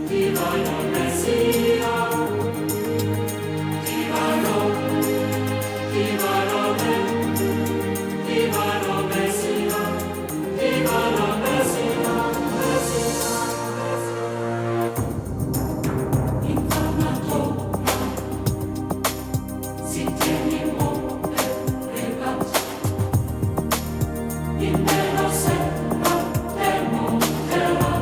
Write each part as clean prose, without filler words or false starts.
Divino Messia, divino, divino Messia, divino Messia, incarnato, si tienimo e regat, in meno sempa demo terra,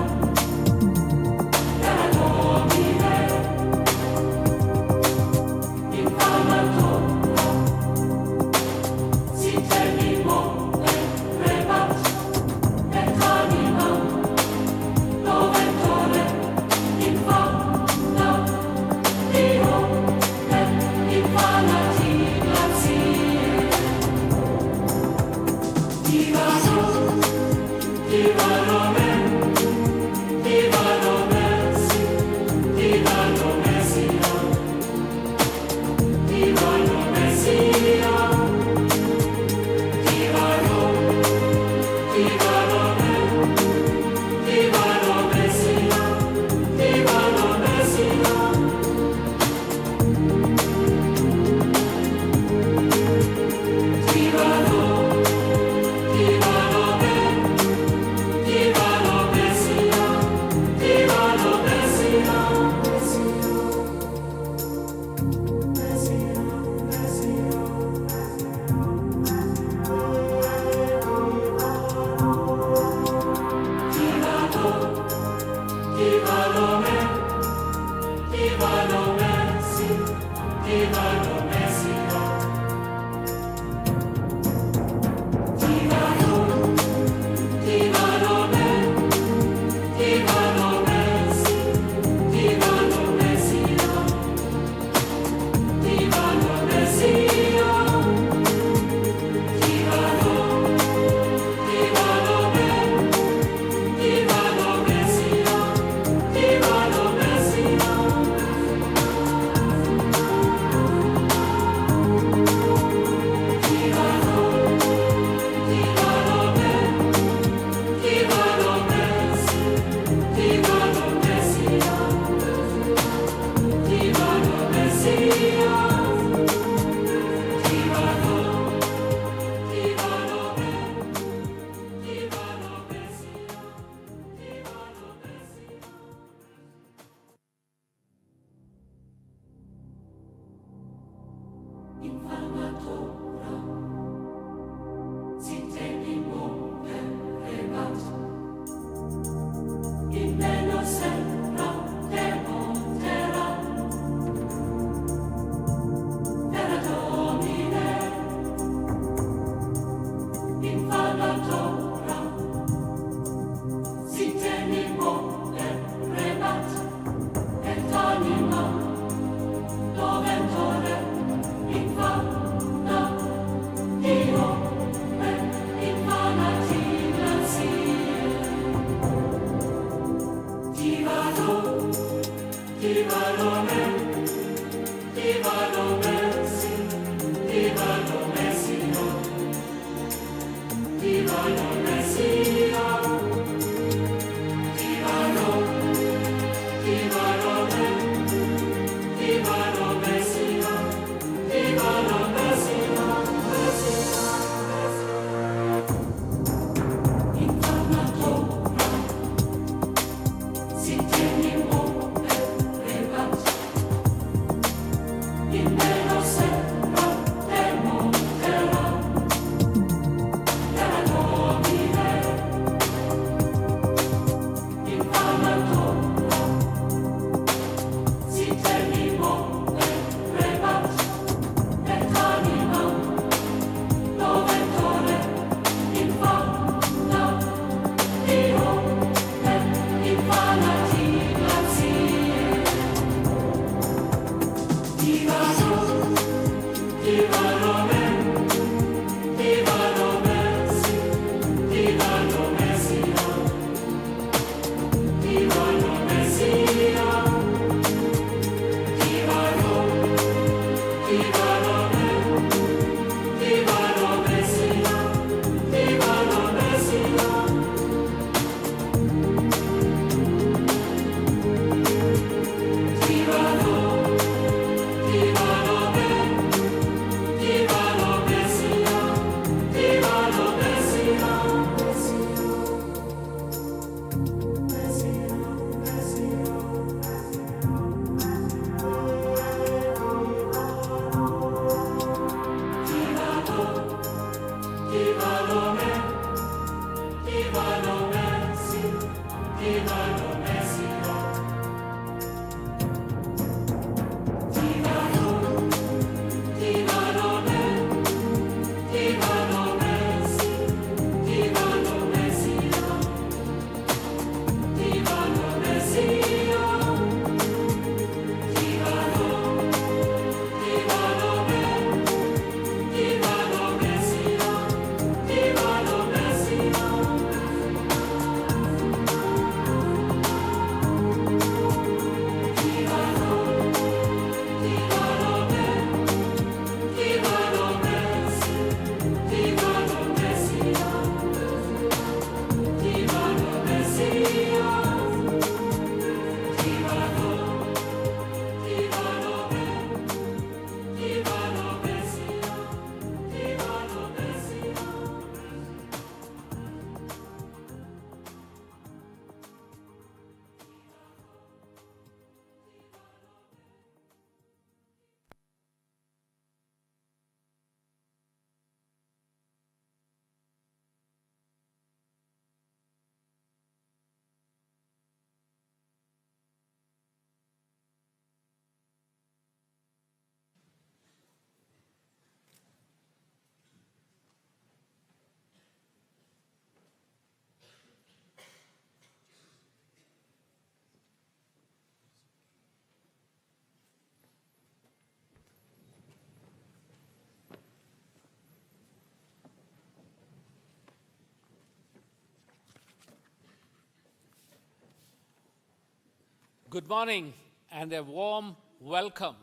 Good morning and a warm welcome.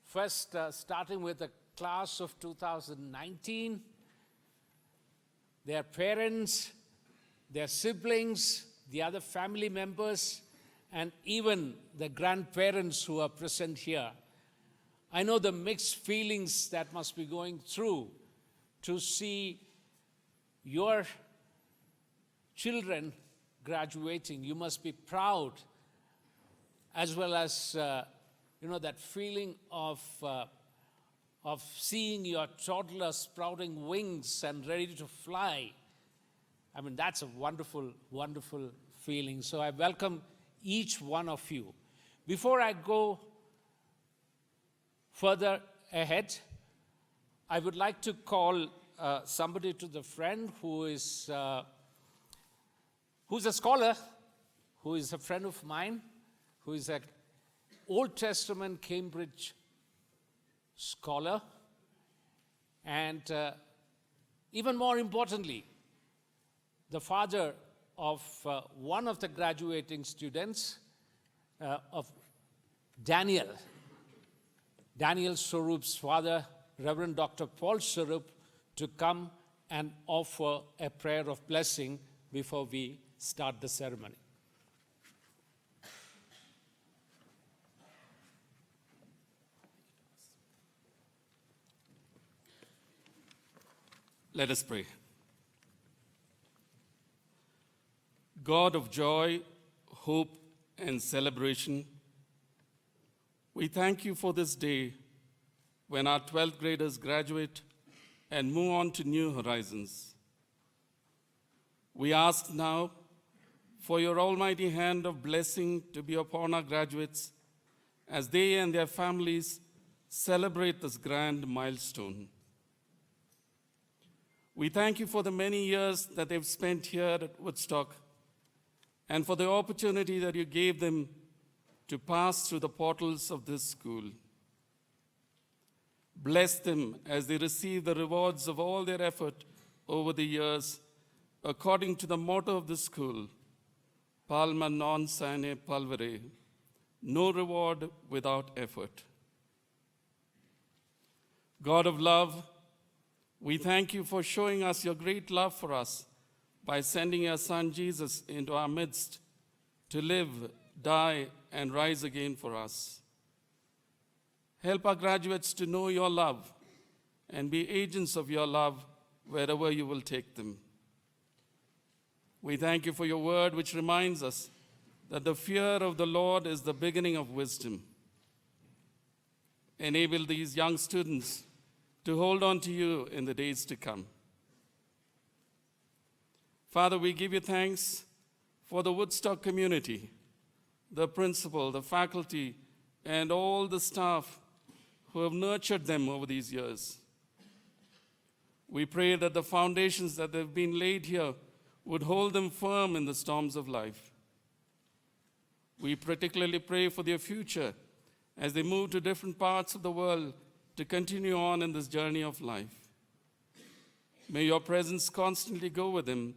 First, starting with the class of 2019, their parents, their siblings, the other family members, and even the grandparents who are present here. I know the mixed feelings that must be going through to see your children graduating. You must be proud, as well as that feeling of seeing your toddler sprouting wings and ready to fly. I mean, that's a wonderful, wonderful feeling. So I welcome each one of you. Before I go further ahead, I would like to call somebody to the front who's a scholar, who is a friend of mine, who is an Old Testament Cambridge scholar, and even more importantly, the father of one of the graduating students of Daniel Swarup's father, Reverend Dr. Paul Swarup, to come and offer a prayer of blessing before we start the ceremony. Let us pray. God of joy, hope, and celebration, we thank you for this day when our 12th graders graduate and move on to new horizons. We ask now for your almighty hand of blessing to be upon our graduates as they and their families celebrate this grand milestone. We thank you for the many years that they've spent here at Woodstock and for the opportunity that you gave them to pass through the portals of this school. Bless them as they receive the rewards of all their effort over the years, according to the motto of the school, Palma non sine pulvere, no reward without effort. God of love, we thank you for showing us your great love for us by sending your Son Jesus into our midst to live, die, and rise again for us. Help our graduates to know your love and be agents of your love wherever you will take them. We thank you for your word, which reminds us that the fear of the Lord is the beginning of wisdom. Enable these young students to hold on to you in the days to come. Father, we give you thanks for the Woodstock community, the principal, the faculty, and all the staff who have nurtured them over these years. We pray that the foundations that have been laid here would hold them firm in the storms of life. We particularly pray for their future as they move to different parts of the world to continue on in this journey of life. May your presence constantly go with them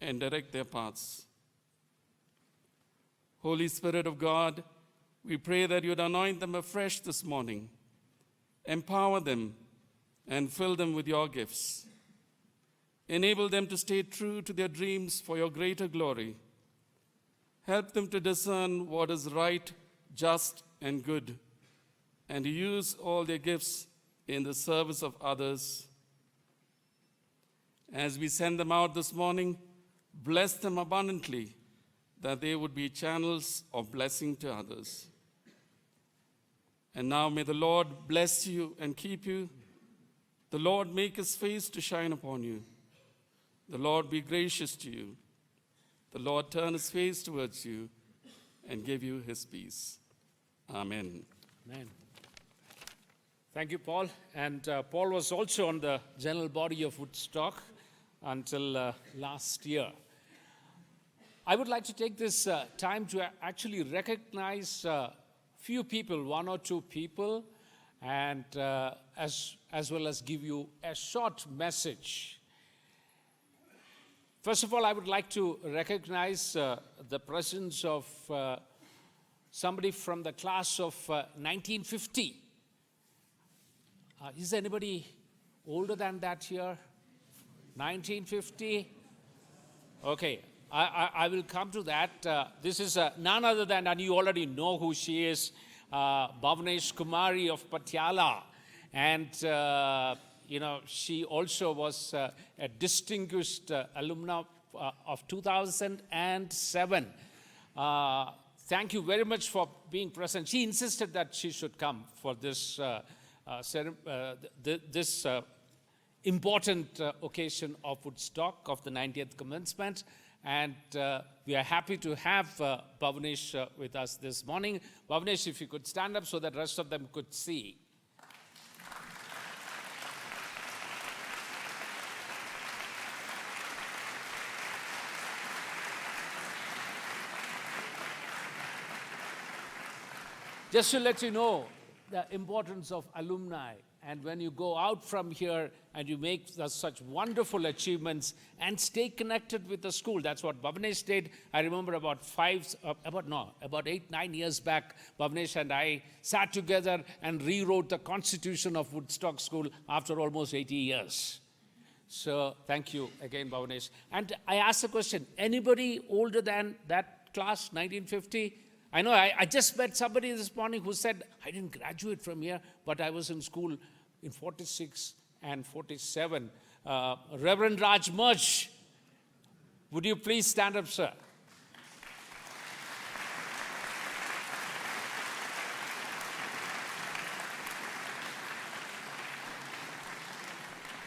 and direct their paths. Holy Spirit of God, we pray that you'd anoint them afresh this morning, empower them, and fill them with your gifts. Enable them to stay true to their dreams for your greater glory. Help them to discern what is right, just, and good, and to use all their gifts in the service of others. As we send them out this morning, bless them abundantly, that they would be channels of blessing to others. And now may the Lord bless you and keep you. The Lord make his face to shine upon you. The Lord be gracious to you. The Lord turn his face towards you and give you his peace. Amen. Amen. Thank you, Paul. And Paul was also on the general body of Woodstock until last year. I would like to take this time to actually recognize few people, one or two people, and as well as give you a short message. First of all, I would like to recognize the presence of somebody from the class of 1950. Is anybody older than that here? 1950? Okay, I will come to that. This is none other than, and you already know who she is, Bhavnesh Kumari of Patiala. And, she also was a distinguished alumna of 2007. Thank you very much for being present. She insisted that she should come for this important occasion of Woodstock, of the 90th commencement. And we are happy to have Bhavnesh with us this morning. Bhavnesh, if you could stand up so that the rest of them could see. Just to let you know the importance of alumni, and when you go out from here and you make such wonderful achievements and stay connected with the school. That's what Bhavnesh did. I remember about 8, 9 years back, Bhavnesh and I sat together and rewrote the constitution of Woodstock School after almost 80 years. So thank you again, Bhavnesh. And I asked the question, anybody older than that class, 1950? I know I just met somebody this morning who said, I didn't graduate from here, but I was in school in 46 and 47. Reverend Raj Murch, would you please stand up, sir?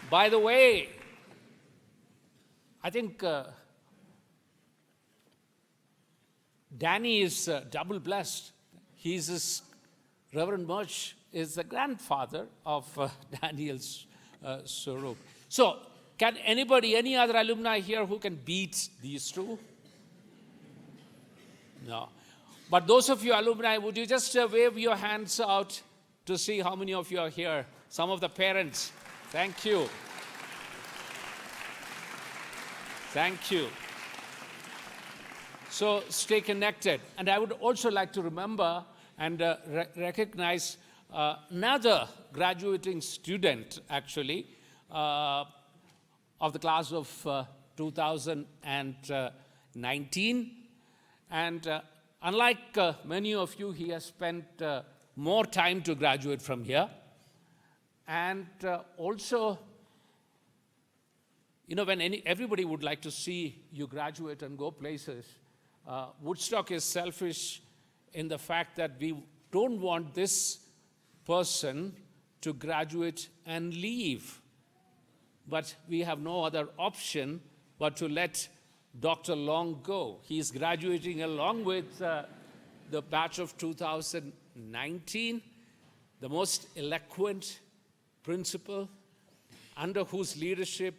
By the way, I think Danny is double blessed. Reverend Murch is the grandfather of Daniel's Swaroop. So, can any other alumni here who can beat these two? No. But those of you alumni, would you just wave your hands out to see how many of you are here? Some of the parents. Thank you. Thank you. So stay connected. And I would also like to remember and recognize another graduating student, actually, of the class of 2019. And unlike many of you, he has spent more time to graduate from here. And also, when everybody would like to see you graduate and go places, Woodstock is selfish in the fact that we don't want this person to graduate and leave. But we have no other option but to let Dr. Long go. He's graduating along with the batch of 2019, the most eloquent principal under whose leadership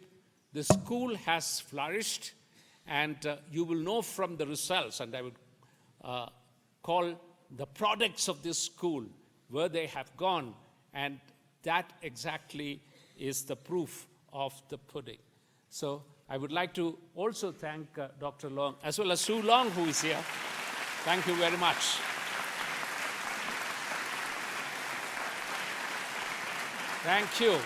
the school has flourished. And you will know from the results, and I would call the products of this school, where they have gone. And that exactly is the proof of the pudding. So I would like to also thank Dr. Long, as well as Sue Long, who is here. Thank you very much. Thank you.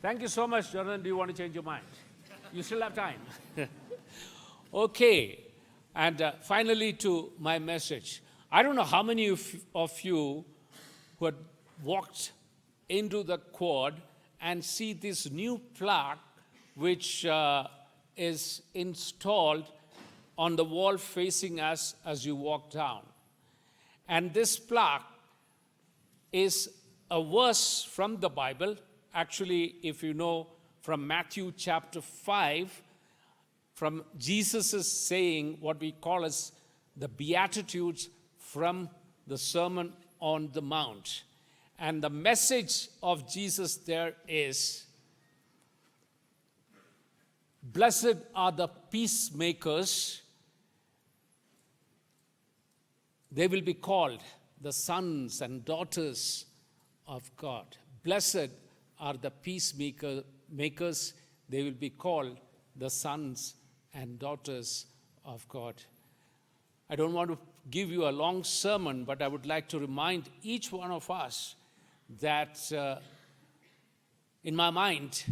Thank you so much, Jonathan. Do you want to change your mind? You still have time. Okay. And finally, to my message. I don't know how many of you who had walked into the quad and see this new plaque which is installed on the wall facing us as you walk down. And this plaque is a verse from the Bible. Actually, if you know from Matthew chapter 5, from Jesus' saying what we call as the Beatitudes from the Sermon on the Mount. And the message of Jesus there is, Blessed are the peacemakers. They will be called the sons and daughters of God. Blessed are the peacemakers. They will be called the sons and daughters of God. I don't want to give you a long sermon, but I would like to remind each one of us that in my mind,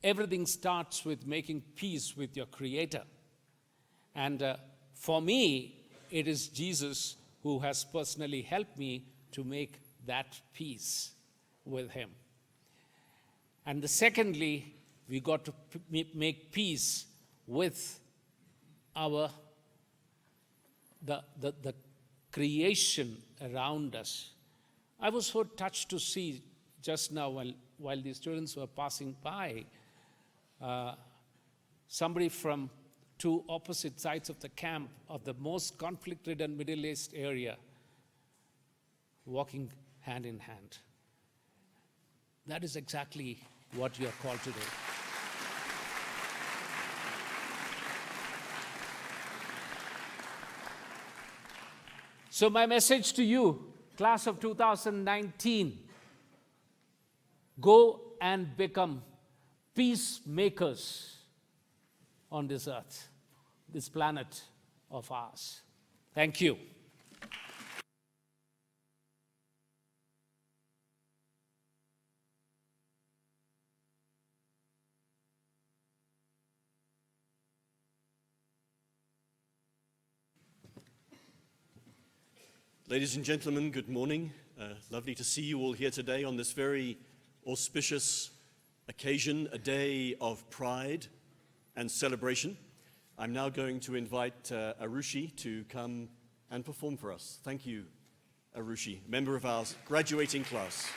everything starts with making peace with your Creator. And for me, it is Jesus who has personally helped me to make that peace with Him. And secondly, we got to make peace with the creation around us. I was so touched to see just now while the students were passing by, somebody from two opposite sides of the camp of the most conflict-ridden Middle East area walking hand in hand. That is exactly what you are called to do. So my message to you, class of 2019, go and become peacemakers on this earth, this planet of ours. Thank you. Ladies and gentlemen, good morning. Lovely to see you all here today on this very auspicious occasion, a day of pride and celebration. I'm now going to invite Arushi to come and perform for us. Thank you, Arushi, member of our graduating class.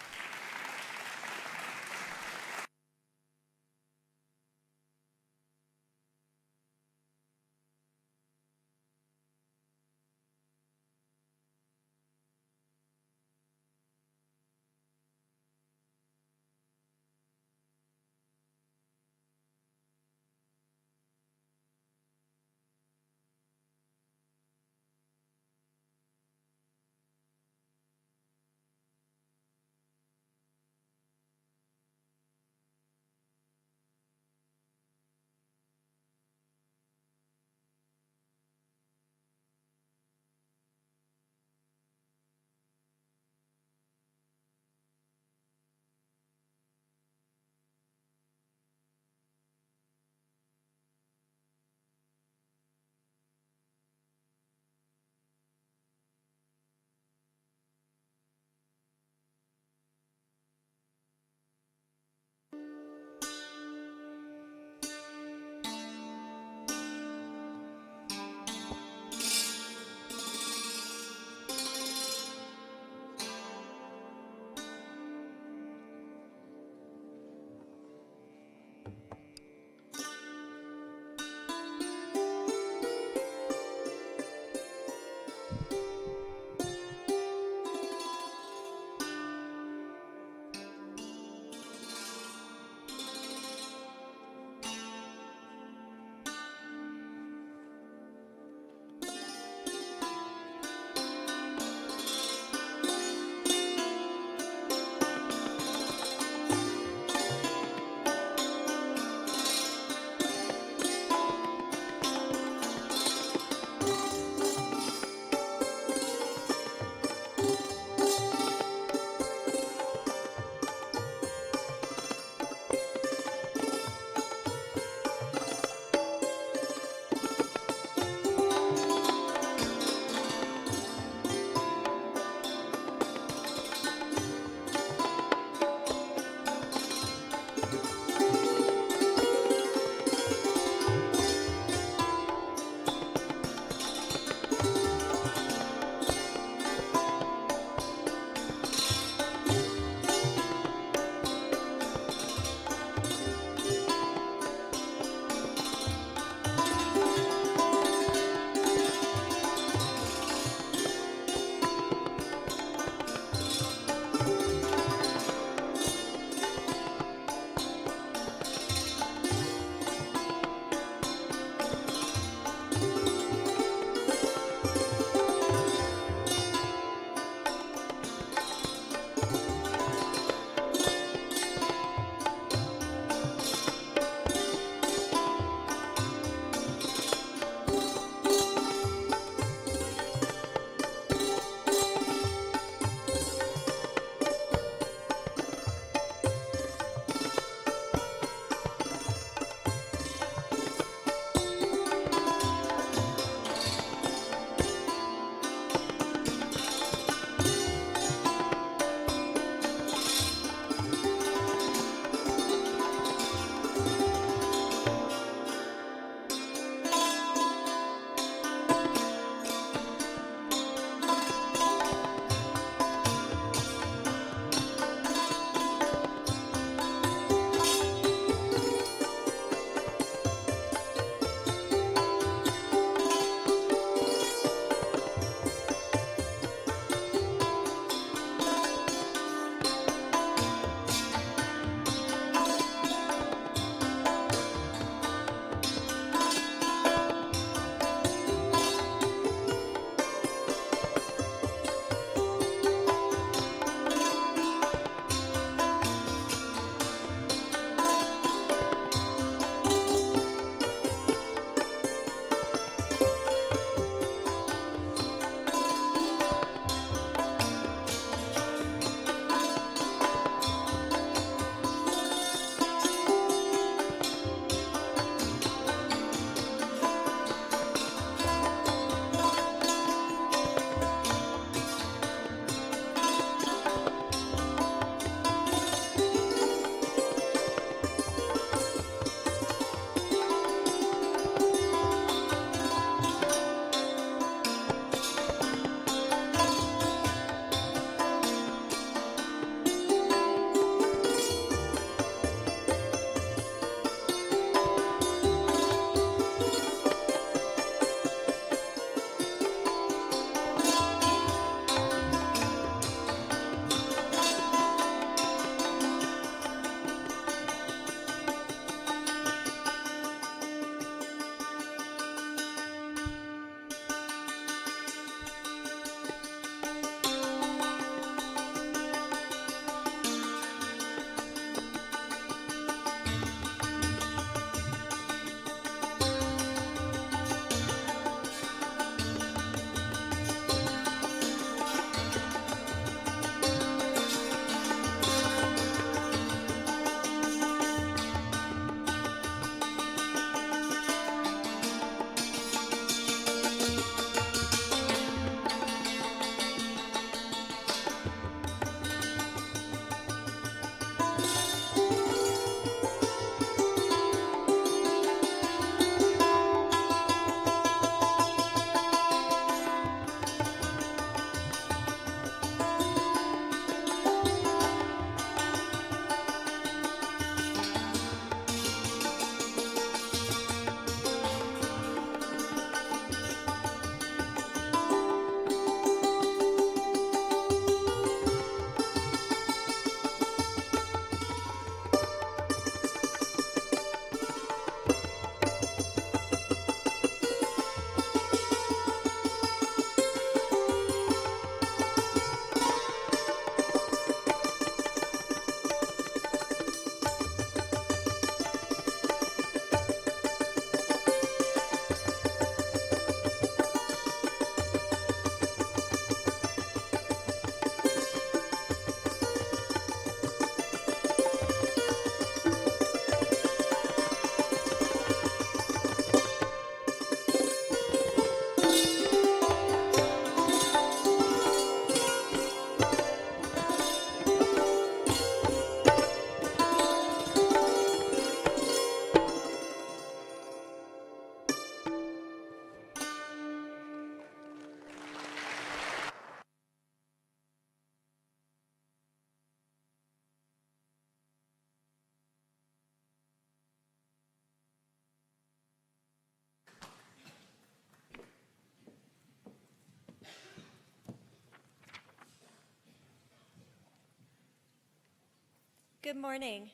Good morning.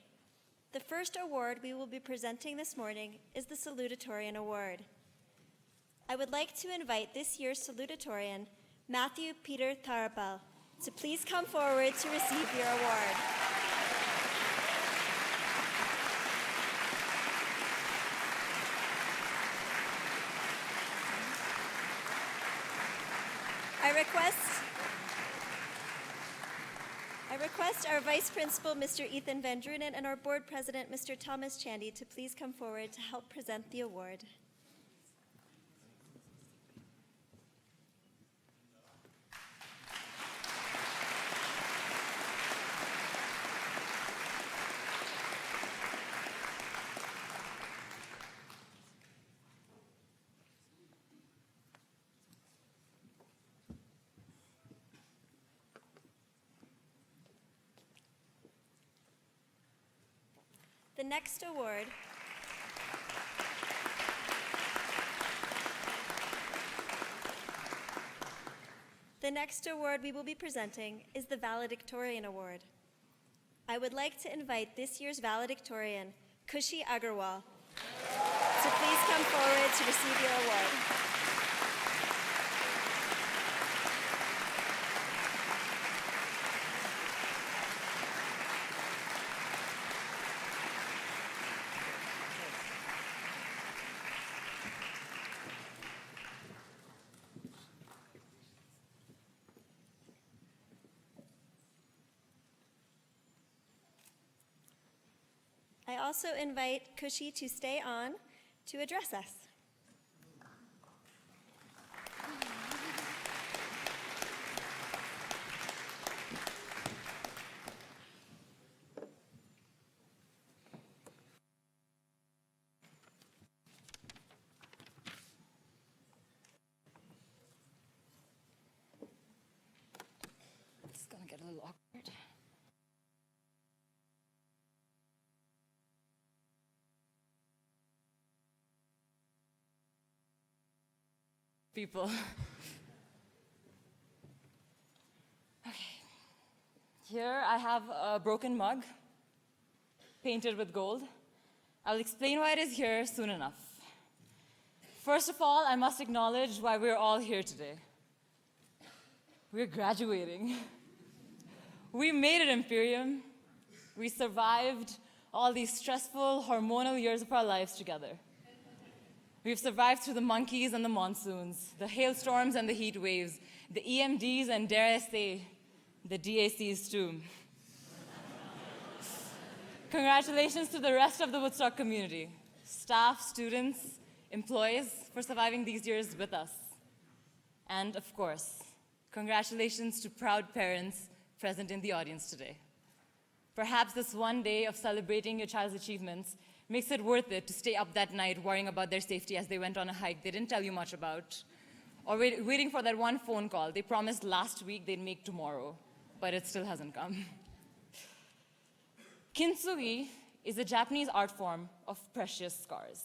The first award we will be presenting this morning is the Salutatorian Award. I would like to invite this year's Salutatorian, Matthew Peter Tharapal, to please come forward to receive your award. I request our Vice Principal, Mr. Ethan Van Drunen, and our Board President, Mr. Thomas Chandy, to please come forward to help present the award. The next award we will be presenting is the Valedictorian Award. I would like to invite this year's valedictorian, Kushi Agarwal, to please come forward to receive your award. I also invite Kushi to stay on to address us. It's gonna get a little awkward. People. Okay. Here I have a broken mug painted with gold. I'll explain why it is here soon enough. First of all, I must acknowledge why we're all here today. We're graduating. We made it, Imperium. We survived all these stressful, hormonal years of our lives together. We've survived through the monkeys and the monsoons, the hailstorms and the heat waves, the EMDs and, dare I say, the DACs too. Congratulations to the rest of the Woodstock community, staff, students, employees, for surviving these years with us. And of course, congratulations to proud parents present in the audience today. Perhaps this one day of celebrating your child's achievements makes it worth it to stay up that night worrying about their safety as they went on a hike they didn't tell you much about, or waiting for that one phone call they promised last week they'd make tomorrow, but it still hasn't come. Kintsugi is a Japanese art form of precious scars.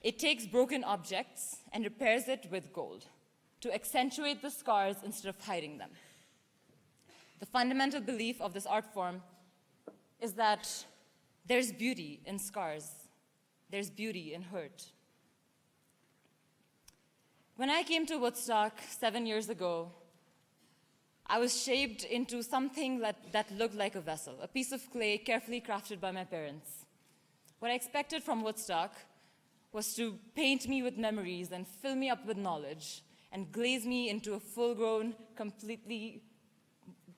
It takes broken objects and repairs it with gold to accentuate the scars instead of hiding them. The fundamental belief of this art form is that there's beauty in scars. There's beauty in hurt. When I came to Woodstock 7 years ago, I was shaped into something that looked like a vessel, a piece of clay carefully crafted by my parents. What I expected from Woodstock was to paint me with memories and fill me up with knowledge and glaze me into a full-grown, completely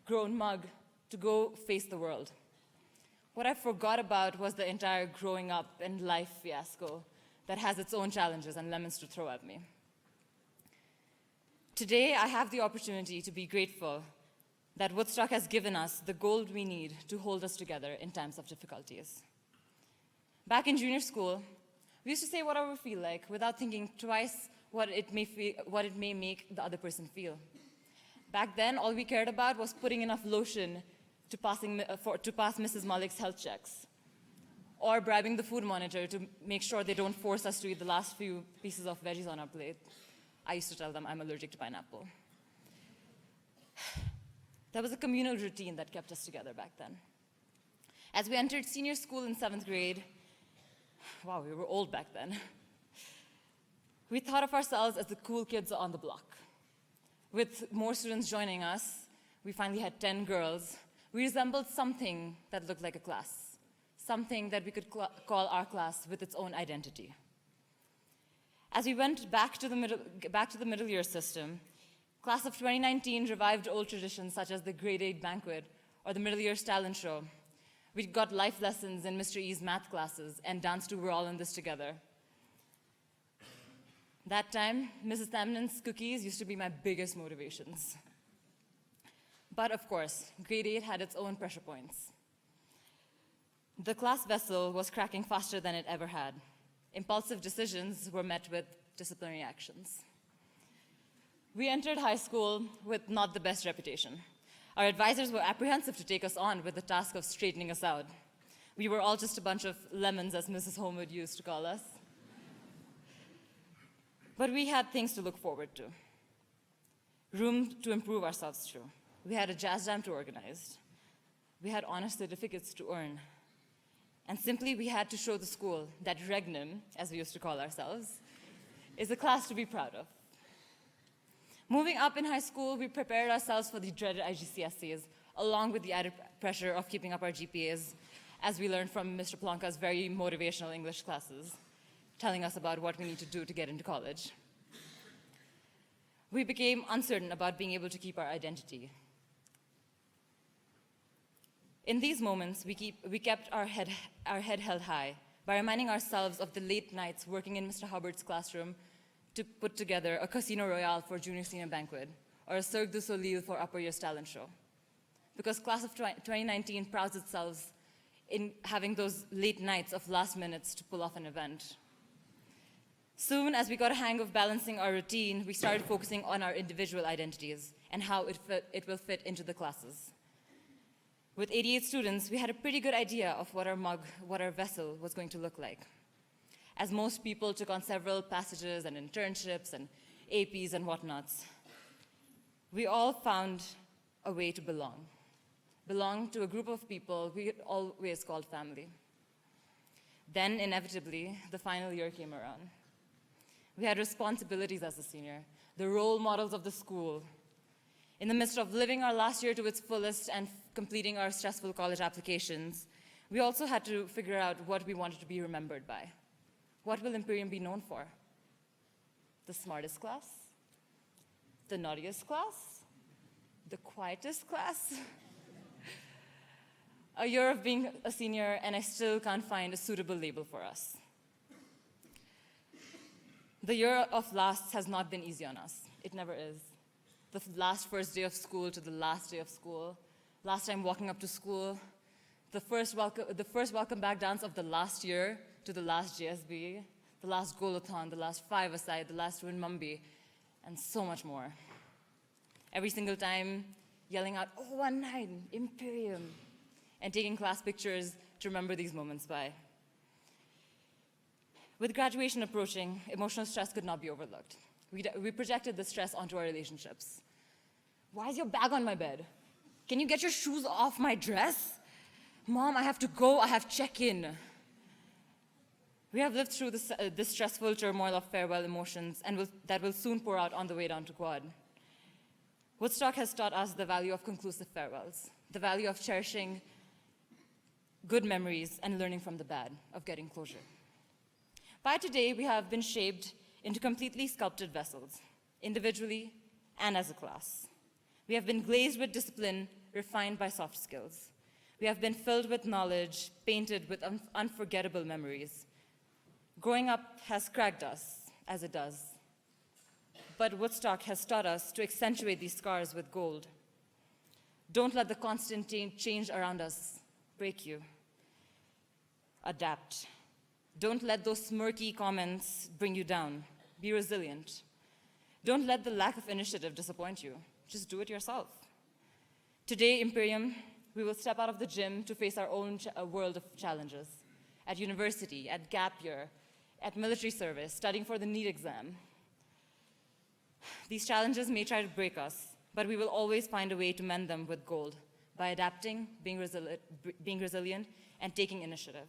grown mug to go face the world. What I forgot about was the entire growing up and life fiasco that has its own challenges and lemons to throw at me. Today, I have the opportunity to be grateful that Woodstock has given us the gold we need to hold us together in times of difficulties. Back in junior school, we used to say whatever we feel like without thinking twice what it may make the other person feel. Back then, all we cared about was putting enough lotion to pass Mrs. Malik's health checks, or bribing the food monitor to make sure they don't force us to eat the last few pieces of veggies on our plate. I used to tell them I'm allergic to pineapple. There was a communal routine that kept us together back then. As we entered senior school in 7th grade, wow, we were old back then, we thought of ourselves as the cool kids on the block. With more students joining us, we finally had 10 girls. We resembled something that looked like a class, something that we could call our class with its own identity. As we went back to the middle year system, class of 2019 revived old traditions such as the grade 8 banquet or the middle year talent show. We got life lessons in Mr. E's math classes and danced to We're All in This Together. That time, Mrs. Thamnon's cookies used to be my biggest motivations. But of course, grade 8 had its own pressure points. The class vessel was cracking faster than it ever had. Impulsive decisions were met with disciplinary actions. We entered high school with not the best reputation. Our advisors were apprehensive to take us on with the task of straightening us out. We were all just a bunch of lemons, as Mrs. Homewood used to call us. But we had things to look forward to, room to improve ourselves through. We had a jazz jam to organize. We had honor certificates to earn. And simply, we had to show the school that Regnum, as we used to call ourselves, is a class to be proud of. Moving up in high school, we prepared ourselves for the dreaded IGCSEs, along with the added pressure of keeping up our GPAs, as we learned from Mr. Plonka's very motivational English classes, telling us about what we need to do to get into college. We became uncertain about being able to keep our identity. In these moments, we kept our head held high by reminding ourselves of the late nights working in Mr. Hubbard's classroom to put together a Casino Royale for Junior Senior Banquet or a Cirque du Soleil for Upper Year's Talent Show. Because class of 2019 prouds itself in having those late nights of last minutes to pull off an event. Soon, as we got a hang of balancing our routine, we started focusing on our individual identities and how it will fit into the classes. With 88 students, we had a pretty good idea of what our vessel was going to look like. As most people took on several passages and internships and APs and whatnots, we all found a way to belong to a group of people we had always called family. Then, inevitably, the final year came around. We had responsibilities as a senior, the role models of the school. In the midst of living our last year to its fullest and completing our stressful college applications, we also had to figure out what we wanted to be remembered by. What will Imperium be known for? The smartest class? The naughtiest class? The quietest class? A year of being a senior, and I still can't find a suitable label for us. The year of lasts has not been easy on us. It never is. The first day of school to the last day of school, last time walking up to school, the first welcome back dance of the last year to the last JSB, the last goal-a-thon, the last five-a-side, the last Win Mumby, and so much more. Every single time, yelling out, "Oh, 19, Imperium," and taking class pictures to remember these moments by. With graduation approaching, emotional stress could not be overlooked. We projected the stress onto our relationships. Why is your bag on my bed? Can you get your shoes off my dress? Mom, I have to go, I have check-in. We have lived through this stressful turmoil of farewell emotions and that will soon pour out on the way down to Quad. Woodstock has taught us the value of conclusive farewells, the value of cherishing good memories and learning from the bad, of getting closure. By today, we have been shaped into completely sculpted vessels, individually and as a class. We have been glazed with discipline, refined by soft skills. We have been filled with knowledge, painted with unforgettable memories. Growing up has cracked us, as it does. But Woodstock has taught us to accentuate these scars with gold. Don't let the constant change around us break you. Adapt. Don't let those smirky comments bring you down. Be resilient. Don't let the lack of initiative disappoint you. Just do it yourself. Today, Imperium, we will step out of the gym to face our own world of challenges. At university, at gap year, at military service, studying for the NEET exam. These challenges may try to break us, but we will always find a way to mend them with gold by adapting, being resilient, and taking initiative.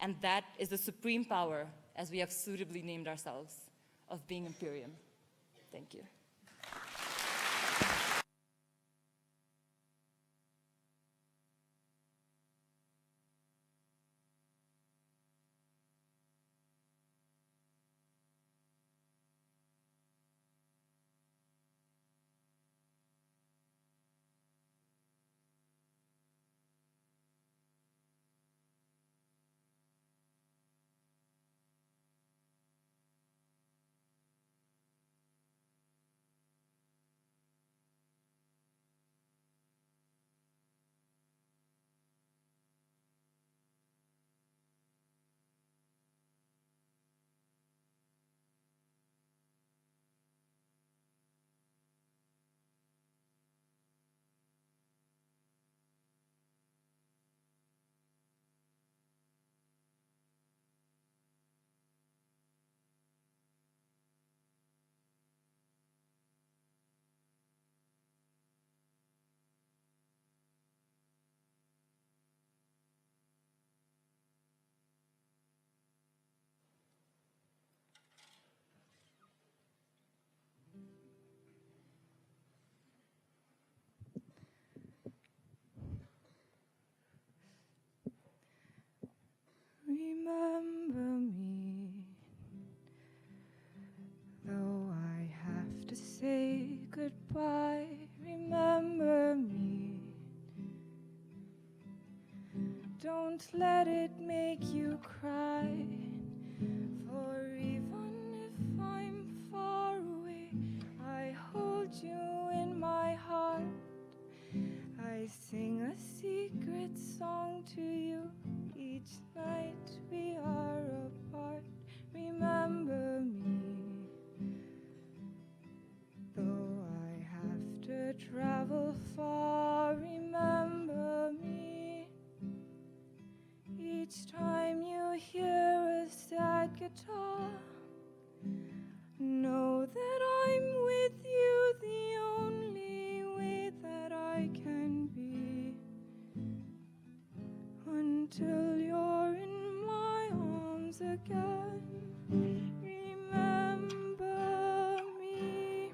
And that is the supreme power, as we have suitably named ourselves, of being Imperium. Thank you. Remember me, though I have to say goodbye. Remember me, don't let it make you cry. For even if I'm far away, I hold you in my heart. I sing a secret song to you each night we are apart. Remember me, though I have to travel far. Remember me, each time you hear a sad guitar. Know that I'm with you the only way that I can be, until you're in my arms again. Remember me.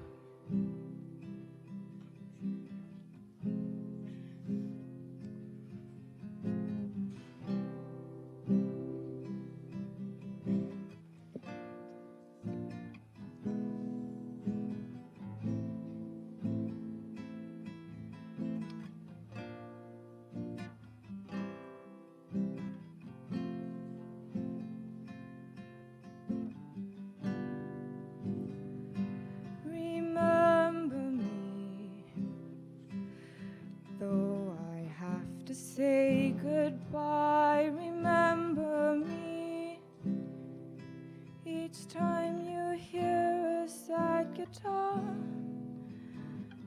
Remember me, though I have to say goodbye. Remember me, each time you hear a sad guitar.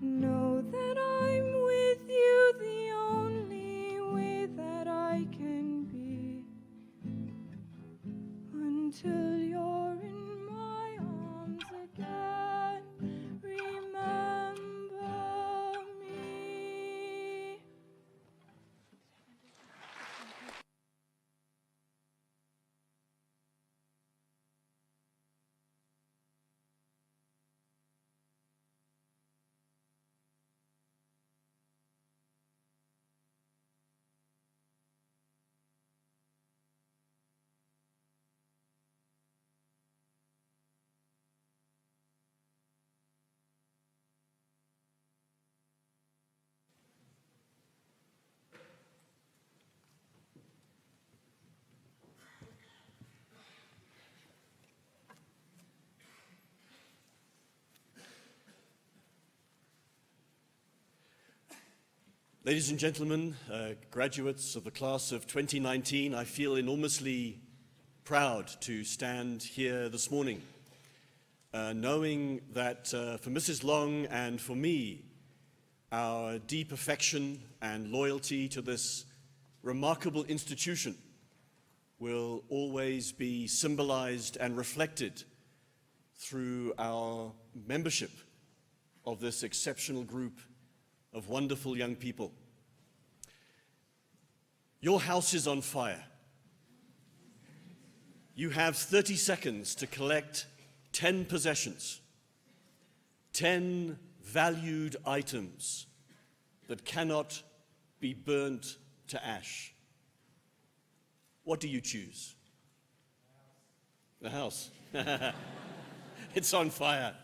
Know that I'm with you the only way that I can be, until you're in my arms again. Remember me. Ladies and gentlemen, graduates of the class of 2019, I feel enormously proud to stand here this morning, knowing that for Mrs. Long and for me, our deep affection and loyalty to this remarkable institution will always be symbolized and reflected through our membership of this exceptional group of wonderful young people. Your house is on fire. You have 30 seconds to collect 10 possessions, 10 valued items that cannot be burnt to ash. What do you choose? The house. It's on fire.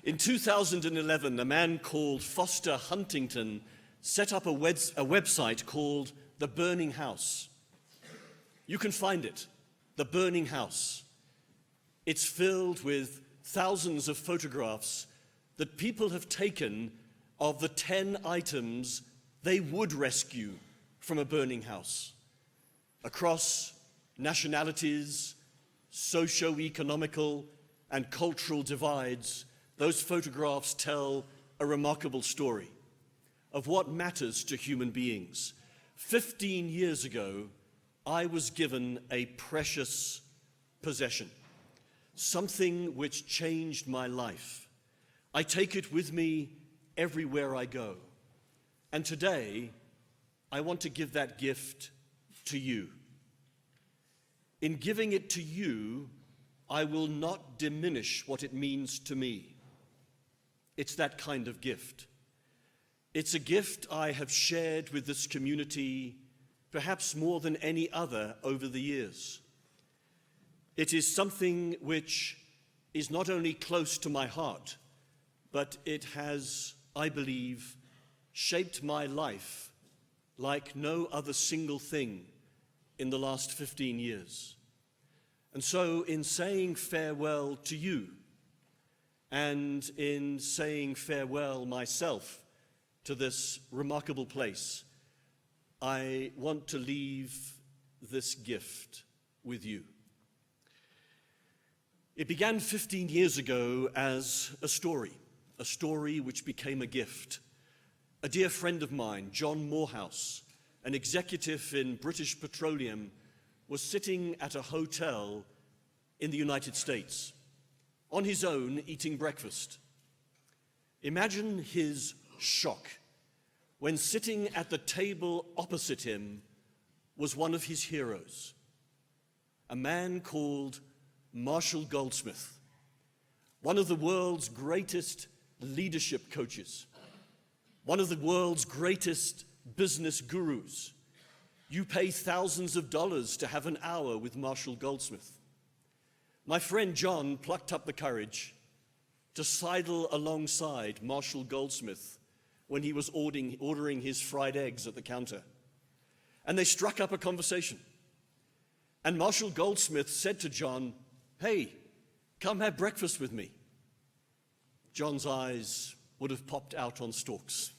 In 2011, a man called Foster Huntington set up a website called The Burning House. You can find it, The Burning House. It's filled with thousands of photographs that people have taken of the 10 items they would rescue from a burning house. Across nationalities, socio-economical and cultural divides, those photographs tell a remarkable story of what matters to human beings. 15 years ago, I was given a precious possession, something which changed my life. I take it with me everywhere I go. And today, I want to give that gift to you. In giving it to you, I will not diminish what it means to me. It's that kind of gift. It's a gift I have shared with this community perhaps more than any other over the years. It is something which is not only close to my heart, but it has, I believe, shaped my life like no other single thing in the last 15 years. And so in saying farewell to you, and in saying farewell myself to this remarkable place, I want to leave this gift with you. It began 15 years ago as a story which became a gift. A dear friend of mine, John Morehouse, an executive in British Petroleum, was sitting at a hotel in the United States, on his own, eating breakfast. Imagine his shock when sitting at the table opposite him was one of his heroes, a man called Marshall Goldsmith, one of the world's greatest leadership coaches, one of the world's greatest business gurus. You pay thousands of dollars to have an hour with Marshall Goldsmith. My friend John plucked up the courage to sidle alongside Marshall Goldsmith when he was ordering his fried eggs at the counter. And they struck up a conversation. And Marshall Goldsmith said to John, "Hey, come have breakfast with me." John's eyes would have popped out on stalks.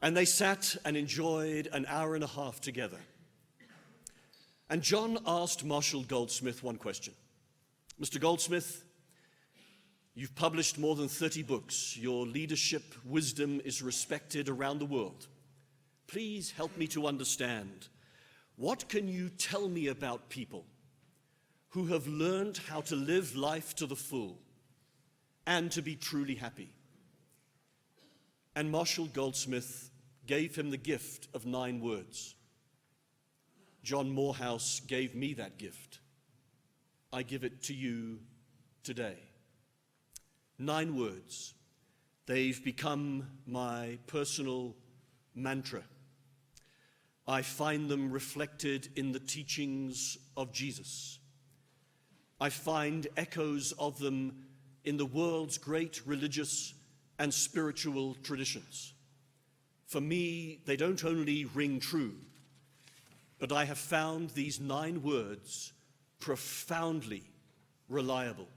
And they sat and enjoyed an hour and a half together. And John asked Marshall Goldsmith one question. "Mr. Goldsmith, you've published more than 30 books. Your leadership wisdom is respected around the world. Please help me to understand. What can you tell me about people who have learned how to live life to the full and to be truly happy?" And Marshall Goldsmith gave him the gift of 9 words. John Morehouse gave me that gift. I give it to you today. 9 words. They've become my personal mantra. I find them reflected in the teachings of Jesus. I find echoes of them in the world's great religious and spiritual traditions. For me, they don't only ring true, but I have found these 9 words profoundly reliable.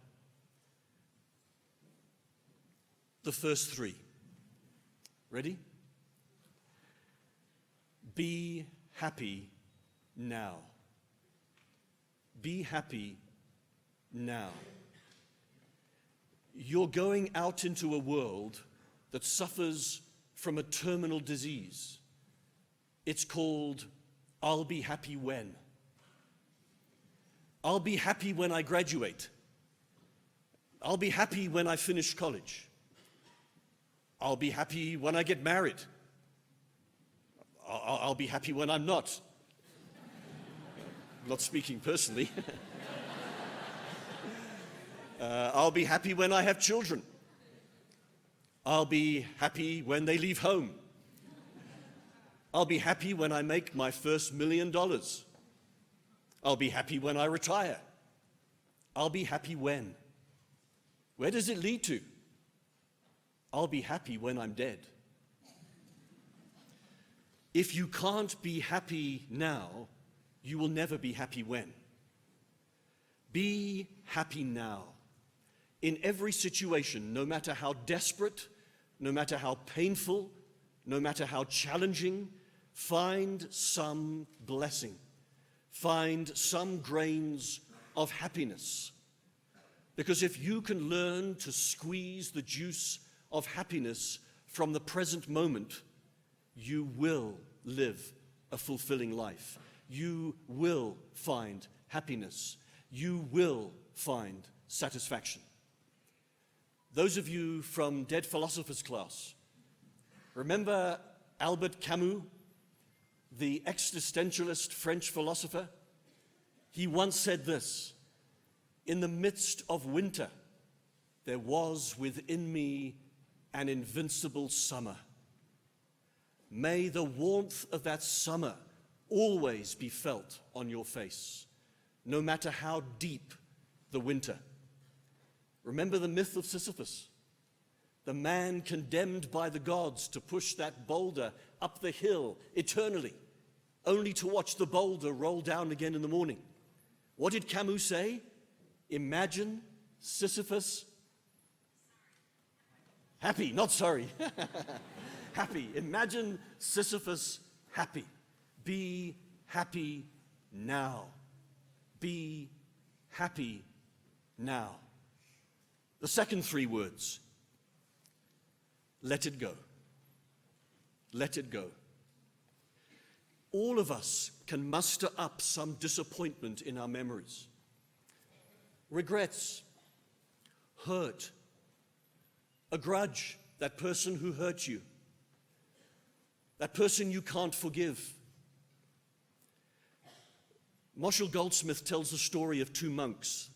The first 3. Ready? Be happy now. Be happy now. You're going out into a world that suffers from a terminal disease. It's called I'll be happy when. I'll be happy when I graduate. I'll be happy when I finish college. I'll be happy when I get married. I'll be happy when I'm not. Not speaking personally. I'll be happy when I have children. I'll be happy when they leave home. I'll be happy when I make my first $1 million. I'll be happy when I retire. I'll be happy when. Where does it lead to? I'll be happy when I'm dead. If you can't be happy now, you will never be happy when. Be happy now. In every situation, no matter how desperate, no matter how painful, no matter how challenging, find some blessing. Find some grains of happiness. Because if you can learn to squeeze the juice of happiness from the present moment, you will live a fulfilling life. You will find happiness. You will find satisfaction. Those of you from Dead Philosophers class, remember Albert Camus, the existentialist French philosopher? He once said this: "In the midst of winter, there was within me an invincible summer. May the warmth of that summer always be felt on your face, no matter how deep the winter." Remember the myth of Sisyphus, the man condemned by the gods to push that boulder up the hill eternally, only to watch the boulder roll down again in the morning. What did Camus say? Imagine Sisyphus happy, not sorry. Happy. Imagine Sisyphus happy. Be happy now. Be happy now. The second three words: let it go. Let it go. All of us can muster up some disappointment in our memories. Regrets, hurt, a grudge, that person who hurt you, that person you can't forgive. Marshall Goldsmith tells the story of two monks.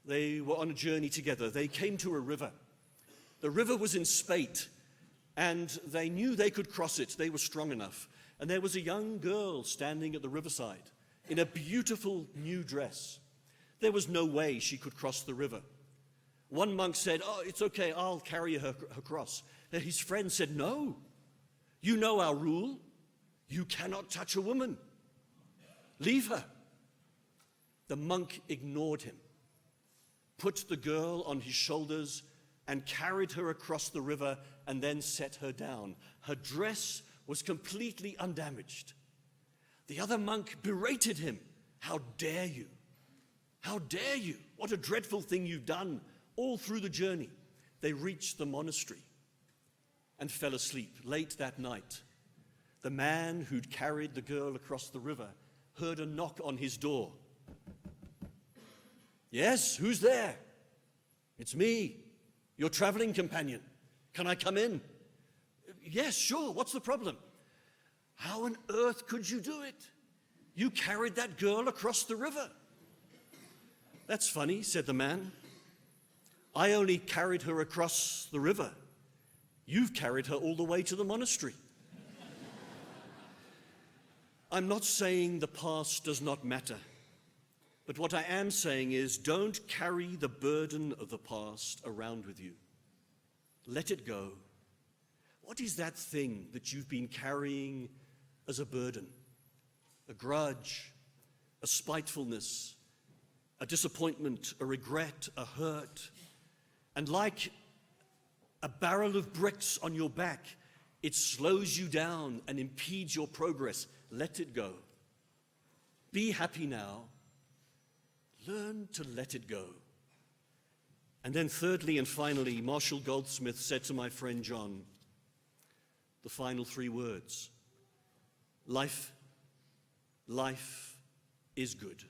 They were on a journey together. They came to a river. The river was in spate, and they knew they could cross it. They were strong enough. And there was a young girl standing at the riverside in a beautiful new dress. There was no way she could cross the river. One monk said, "Oh, it's okay, I'll carry her across." And his friend said, "No, you know our rule. You cannot touch a woman. Leave her." The monk ignored him, put the girl on his shoulders, and carried her across the river, and then set her down. Her dress was completely undamaged. The other monk berated him. "How dare you? How dare you? What a dreadful thing you've done." All through the journey, they reached the monastery and fell asleep. Late that night, the man who'd carried the girl across the river heard a knock on his door. "Yes, who's there?" "It's me, your traveling companion. Can I come in?" "Yes, sure, what's the problem?" "How on earth could you do it? You carried that girl across the river." "That's funny," said the man. "I only carried her across the river. You've carried her all the way to the monastery." I'm not saying the past does not matter, but what I am saying is don't carry the burden of the past around with you. Let it go. What is that thing that you've been carrying as a burden? A grudge, a spitefulness, a disappointment, a regret, a hurt. And like a barrel of bricks on your back, it slows you down and impedes your progress. Let it go. Be happy now. Learn to let it go. And then thirdly and finally, Marshall Goldsmith said to my friend John the final three words: life is good.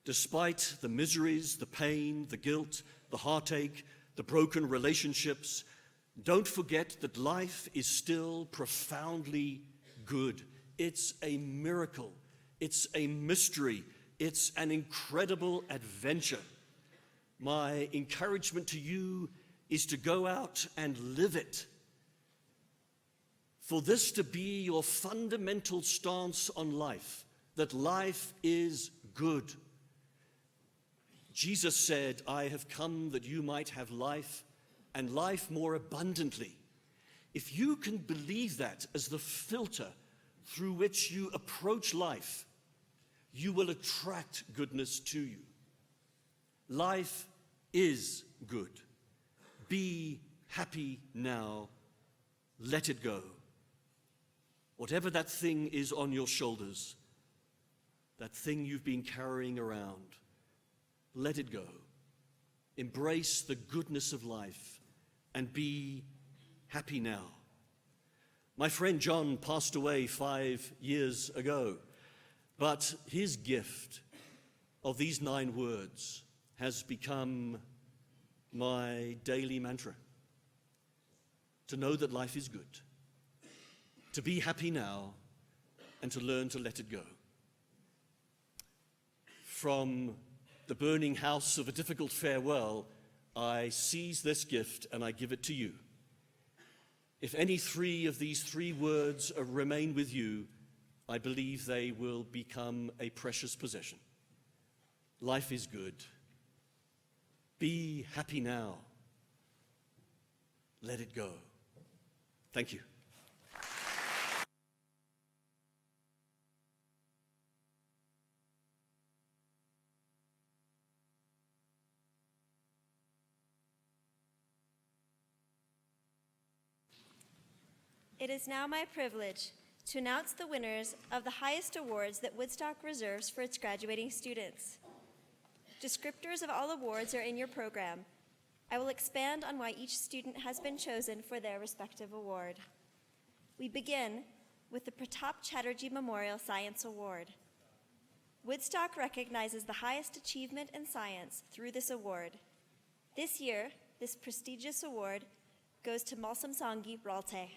Despite the miseries, the pain, the guilt, the heartache, the broken relationships, don't forget that life is still profoundly good. It's a miracle. It's a mystery. It's an incredible adventure. My encouragement to you is to go out and live it. For this to be your fundamental stance on life, that life is good. Jesus said, "I have come that you might have life, and life more abundantly." If you can believe that as the filter through which you approach life, you will attract goodness to you. Life is good. Be happy now. Let it go. Whatever that thing is on your shoulders, that thing you've been carrying around, let it go. Embrace the goodness of life and be happy now. My friend John passed away 5 years ago, but his gift of these 9 words has become my daily mantra. To know that life is good, to be happy now, and to learn to let it go. From the burning house of a difficult farewell, I seize this gift and I give it to you. If any 3 of these 3 words remain with you, I believe they will become a precious possession. Life is good. Be happy now. Let it go. Thank you. It is now my privilege to announce the winners of the highest awards that Woodstock reserves for its graduating students. Descriptors of all awards are in your program. I will expand on why each student has been chosen for their respective award. We begin with the Pratap Chatterjee Memorial Science Award. Woodstock recognizes the highest achievement in science through this award. This year, this prestigious award goes to Malsam Sangi Ralte.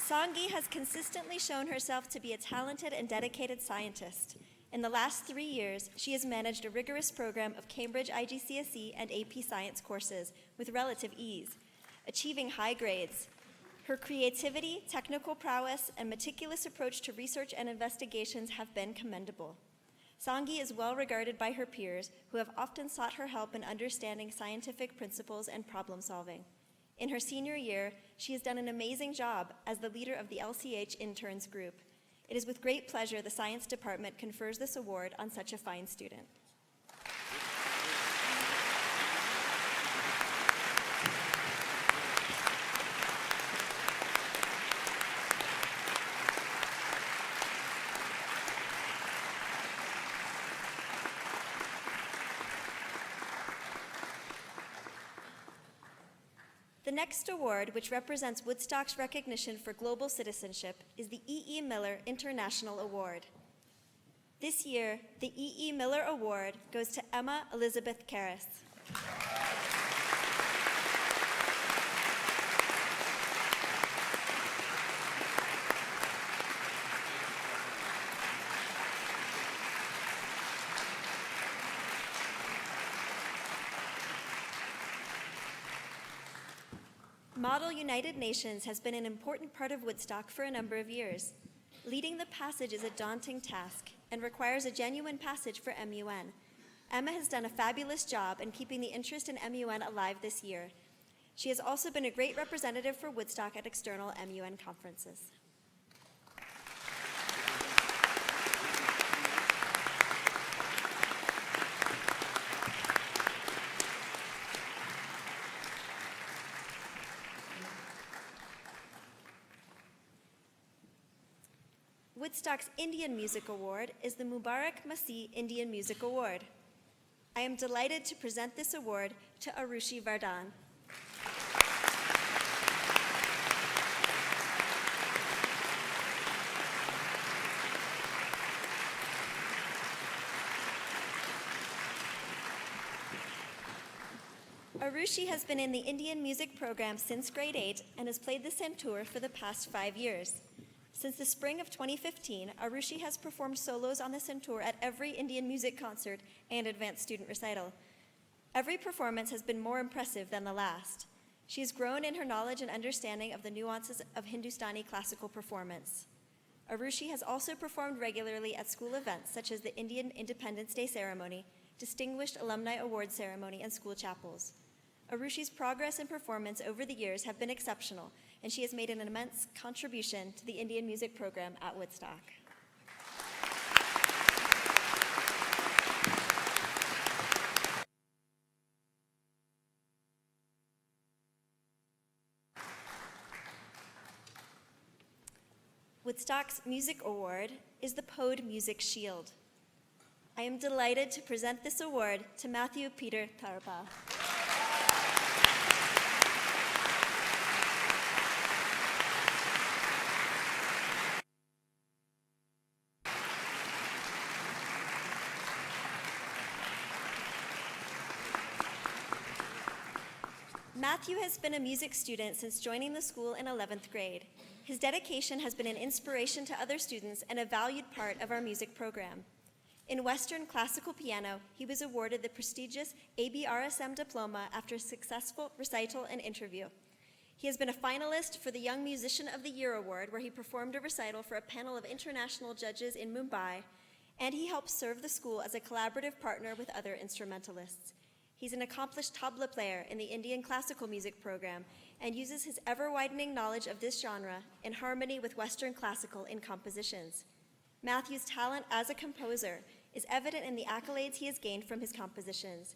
Sangi has consistently shown herself to be a talented and dedicated scientist. In the last 3 years, she has managed a rigorous program of Cambridge IGCSE and AP Science courses with relative ease, achieving high grades. Her creativity, technical prowess, and meticulous approach to research and investigations have been commendable. Sangi is well regarded by her peers, who have often sought her help in understanding scientific principles and problem solving. In her senior year, she has done an amazing job as the leader of the LCH interns group. It is with great pleasure the science department confers this award on such a fine student. The next award, which represents Woodstock's recognition for global citizenship, is the E.E. Miller International Award. This year, the E.E. Miller Award goes to Emma Elizabeth Karras. Model United Nations has been an important part of Woodstock for a number of years. Leading the passage is a daunting task and requires a genuine passage for MUN. Emma has done a fabulous job in keeping the interest in MUN alive this year. She has also been a great representative for Woodstock at external MUN conferences. Woodstock's Indian Music Award is the Mubarak Masih Indian Music Award. I am delighted to present this award to Arushi Vardhan. Arushi has been in the Indian music program since grade 8 and has played the santoor for the past 5 years. Since the spring of 2015, Arushi has performed solos on the santoor at every Indian music concert and advanced student recital. Every performance has been more impressive than the last. She has grown in her knowledge and understanding of the nuances of Hindustani classical performance. Arushi has also performed regularly at school events such as the Indian Independence Day ceremony, Distinguished Alumni Award ceremony, and school chapels. Arushi's progress and performance over the years have been exceptional, and she has made an immense contribution to the Indian music program at Woodstock. Woodstock's Music Award is the Pode Music Shield. I am delighted to present this award to Matthew Peter Tharpa. Matthew has been a music student since joining the school in 11th grade. His dedication has been an inspiration to other students and a valued part of our music program. In Western classical piano, he was awarded the prestigious ABRSM diploma after a successful recital and interview. He has been a finalist for the Young Musician of the Year Award, where he performed a recital for a panel of international judges in Mumbai, and he helps serve the school as a collaborative partner with other instrumentalists. He's an accomplished tabla player in the Indian classical music program and uses his ever-widening knowledge of this genre in harmony with Western classical in compositions. Matthew's talent as a composer is evident in the accolades he has gained from his compositions.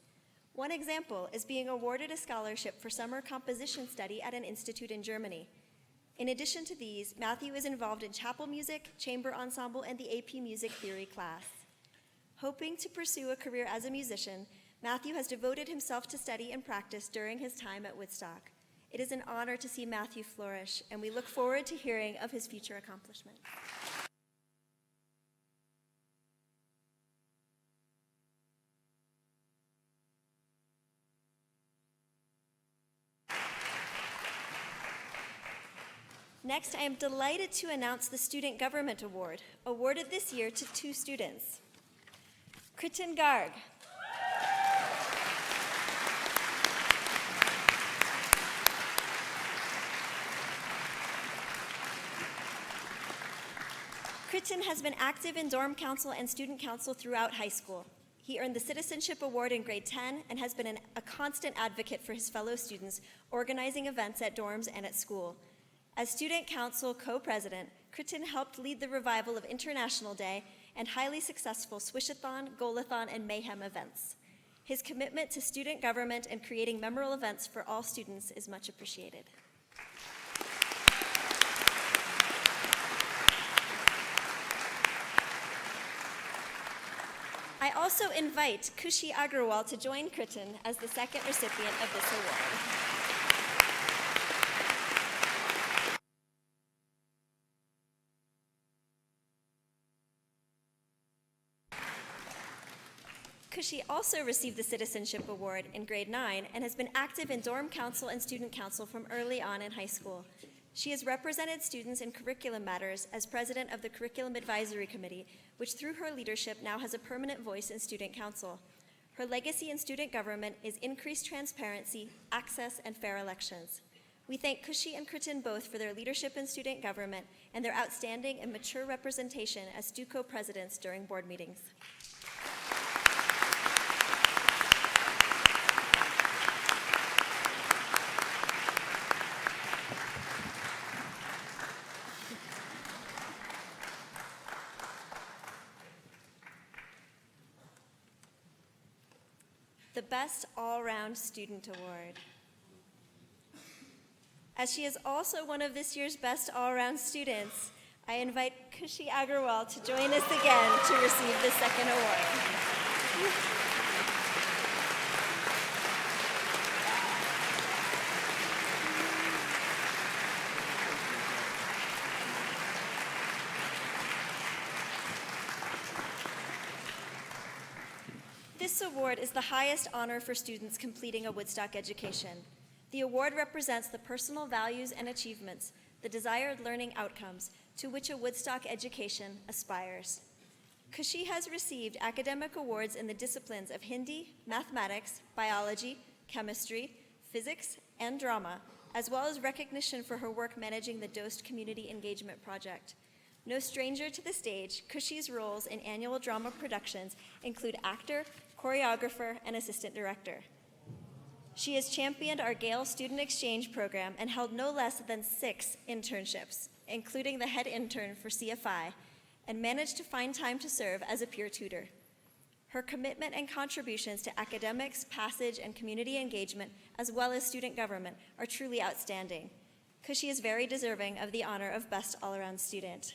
One example is being awarded a scholarship for summer composition study at an institute in Germany. In addition to these, Matthew is involved in chapel music, chamber ensemble, and the AP Music Theory class. Hoping to pursue a career as a musician, Matthew has devoted himself to study and practice during his time at Woodstock. It is an honor to see Matthew flourish, and we look forward to hearing of his future accomplishments. Next, I am delighted to announce the Student Government Award, awarded this year to 2 students. Kritin Garg. Kritin has been active in dorm council and student council throughout high school. He earned the Citizenship Award in grade 10 and has been a constant advocate for his fellow students, organizing events at dorms and at school. As student council co-president, Kritin helped lead the revival of International Day and highly successful Swishathon, Goalathon, and Mayhem events. His commitment to student government and creating memorable events for all students is much appreciated. I also invite Kushi Agrawal to join Kritin as the second recipient of this award. Kushi also received the Citizenship Award in grade 9 and has been active in dorm council and student council from early on in high school. She has represented students in curriculum matters as president of the Curriculum Advisory Committee, which through her leadership now has a permanent voice in student council. Her legacy in student government is increased transparency, access, and fair elections. We thank Kushi and Kritin both for their leadership in student government and their outstanding and mature representation as STUCO presidents during board meetings. The Best All-Round Student Award. As she is also one of this year's Best All-Round students, I invite Kushi Agarwal to join us again to receive the second award. This award is the highest honor for students completing a Woodstock education. The award represents the personal values and achievements, the desired learning outcomes to which a Woodstock education aspires. Kushi has received academic awards in the disciplines of Hindi, mathematics, biology, chemistry, physics, and drama, as well as recognition for her work managing the DOST Community Engagement Project. No stranger to the stage, Kushi's roles in annual drama productions include actor, choreographer, and assistant director. She has championed our Gale Student Exchange Program and held no less than 6 internships, including the head intern for CFI, and managed to find time to serve as a peer tutor. Her commitment and contributions to academics, passage, and community engagement, as well as student government, are truly outstanding. Kushi is very deserving of the honor of Best All-Around Student.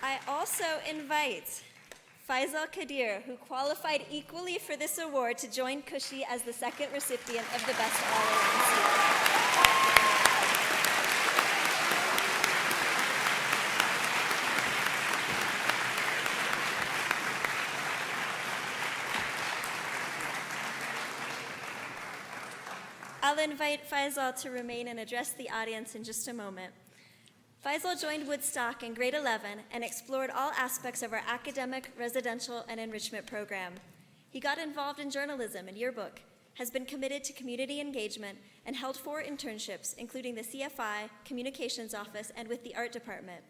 I also invite Faisal Kadir, who qualified equally for this award, to join Kushi as the second recipient of the Best All-Around Student. I'll invite Faisal to remain and address the audience in just a moment. Faisal joined Woodstock in grade 11 and explored all aspects of our academic, residential, and enrichment program. He got involved in journalism and yearbook, has been committed to community engagement, and held 4 internships, including the CFI, Communications Office, and with the Art Department.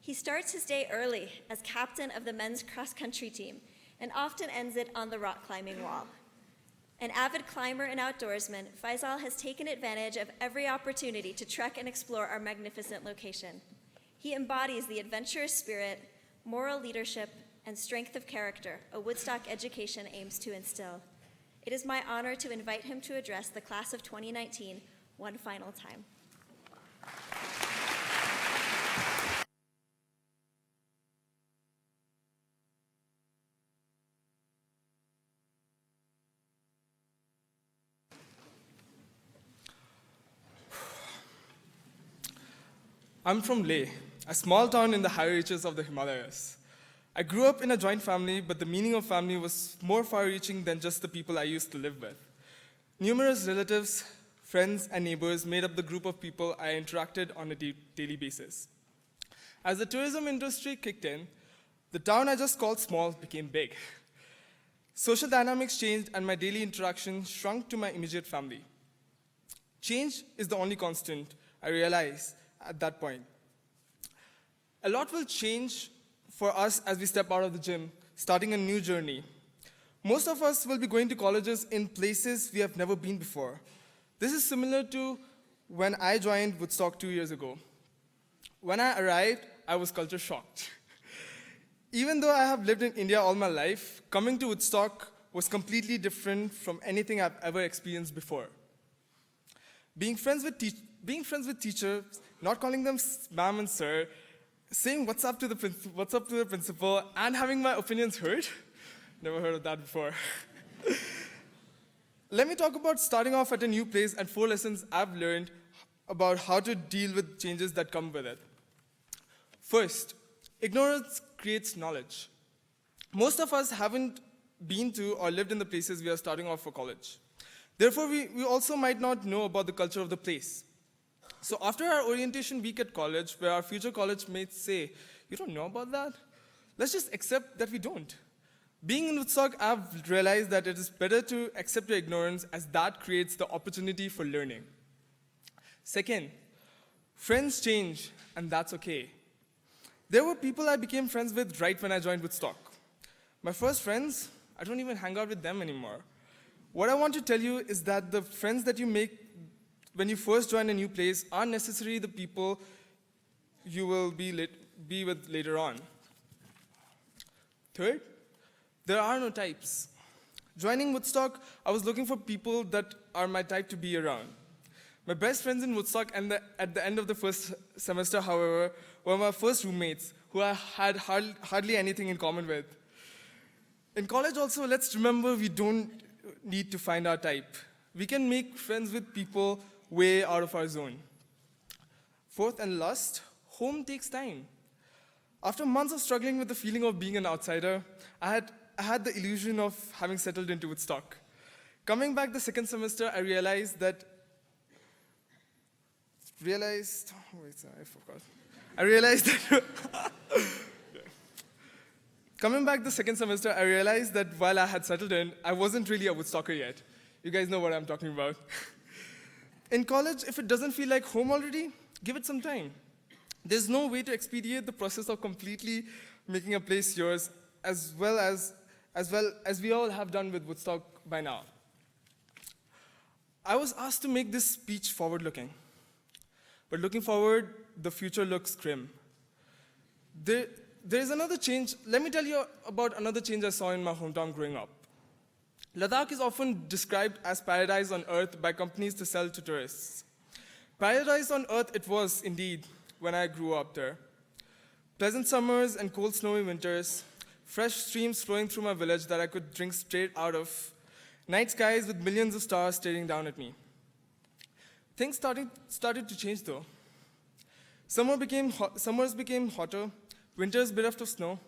He starts his day early as captain of the men's cross-country team and often ends it on the rock climbing wall. An avid climber and outdoorsman, Faisal has taken advantage of every opportunity to trek and explore our magnificent location. He embodies the adventurous spirit, moral leadership, and strength of character a Woodstock education aims to instill. It is my honor to invite him to address the class of 2019 one final time. I'm from Leh, a small town in the high reaches of the Himalayas. I grew up in a joint family, but the meaning of family was more far-reaching than just the people I used to live with. Numerous relatives, friends, and neighbors made up the group of people I interacted on a daily basis. As the tourism industry kicked in, the town I just called small became big. Social dynamics changed, and my daily interaction shrunk to my immediate family. Change is the only constant, I realized at that point. A lot will change for us as we step out of the gym, starting a new journey. Most of us will be going to colleges in places we have never been before. This is similar to when I joined Woodstock 2 years ago. When I arrived, I was culture shocked. Even though I have lived in India all my life, coming to Woodstock was completely different from anything I've ever experienced before. Being friends with teachers, not calling them ma'am and sir, saying what's up to the principal, and having my opinions heard. Never heard of that before. Let me talk about starting off at a new place and 4 lessons I've learned about how to deal with changes that come with it. First, ignorance creates knowledge. Most of us haven't been to or lived in the places we are starting off for college. Therefore, we also might not know about the culture of the place. So after our orientation week at college, where our future college mates say, "You don't know about that?" Let's just accept that we don't. Being in Woodstock, I've realized that it is better to accept your ignorance, as that creates the opportunity for learning. Second, friends change, and that's okay. There were people I became friends with right when I joined Woodstock. My first friends, I don't even hang out with them anymore. What I want to tell you is that the friends that you make when you first join a new place aren't necessarily the people you will be be with later on. Third, there are no types. Joining Woodstock, I was looking for people that are my type to be around. My best friends in Woodstock at the end of the first semester, however, were my first roommates, who I had hardly anything in common with. In college also, let's remember we don't need to find our type. We can make friends with people way out of our zone. Fourth and last, home takes time. After months of struggling with the feeling of being an outsider, I had the illusion of having settled into Woodstock. Coming back the second semester, I realized that Coming back the second semester, I realized that while I had settled in, I wasn't really a Woodstocker yet. You guys know what I'm talking about. In college, if it doesn't feel like home already, give it some time. There's no way to expedite the process of completely making a place yours, as well as we all have done with Woodstock by now. I was asked to make this speech forward-looking. But looking forward, the future looks grim. There is another change. Let me tell you about another change I saw in my hometown growing up. Ladakh is often described as paradise on earth by companies to sell to tourists. Paradise on earth it was, indeed, when I grew up there. Pleasant summers and cold snowy winters, fresh streams flowing through my village that I could drink straight out of, night skies with millions of stars staring down at me. Things started to change though. Summers became hotter, winters bereft of snow,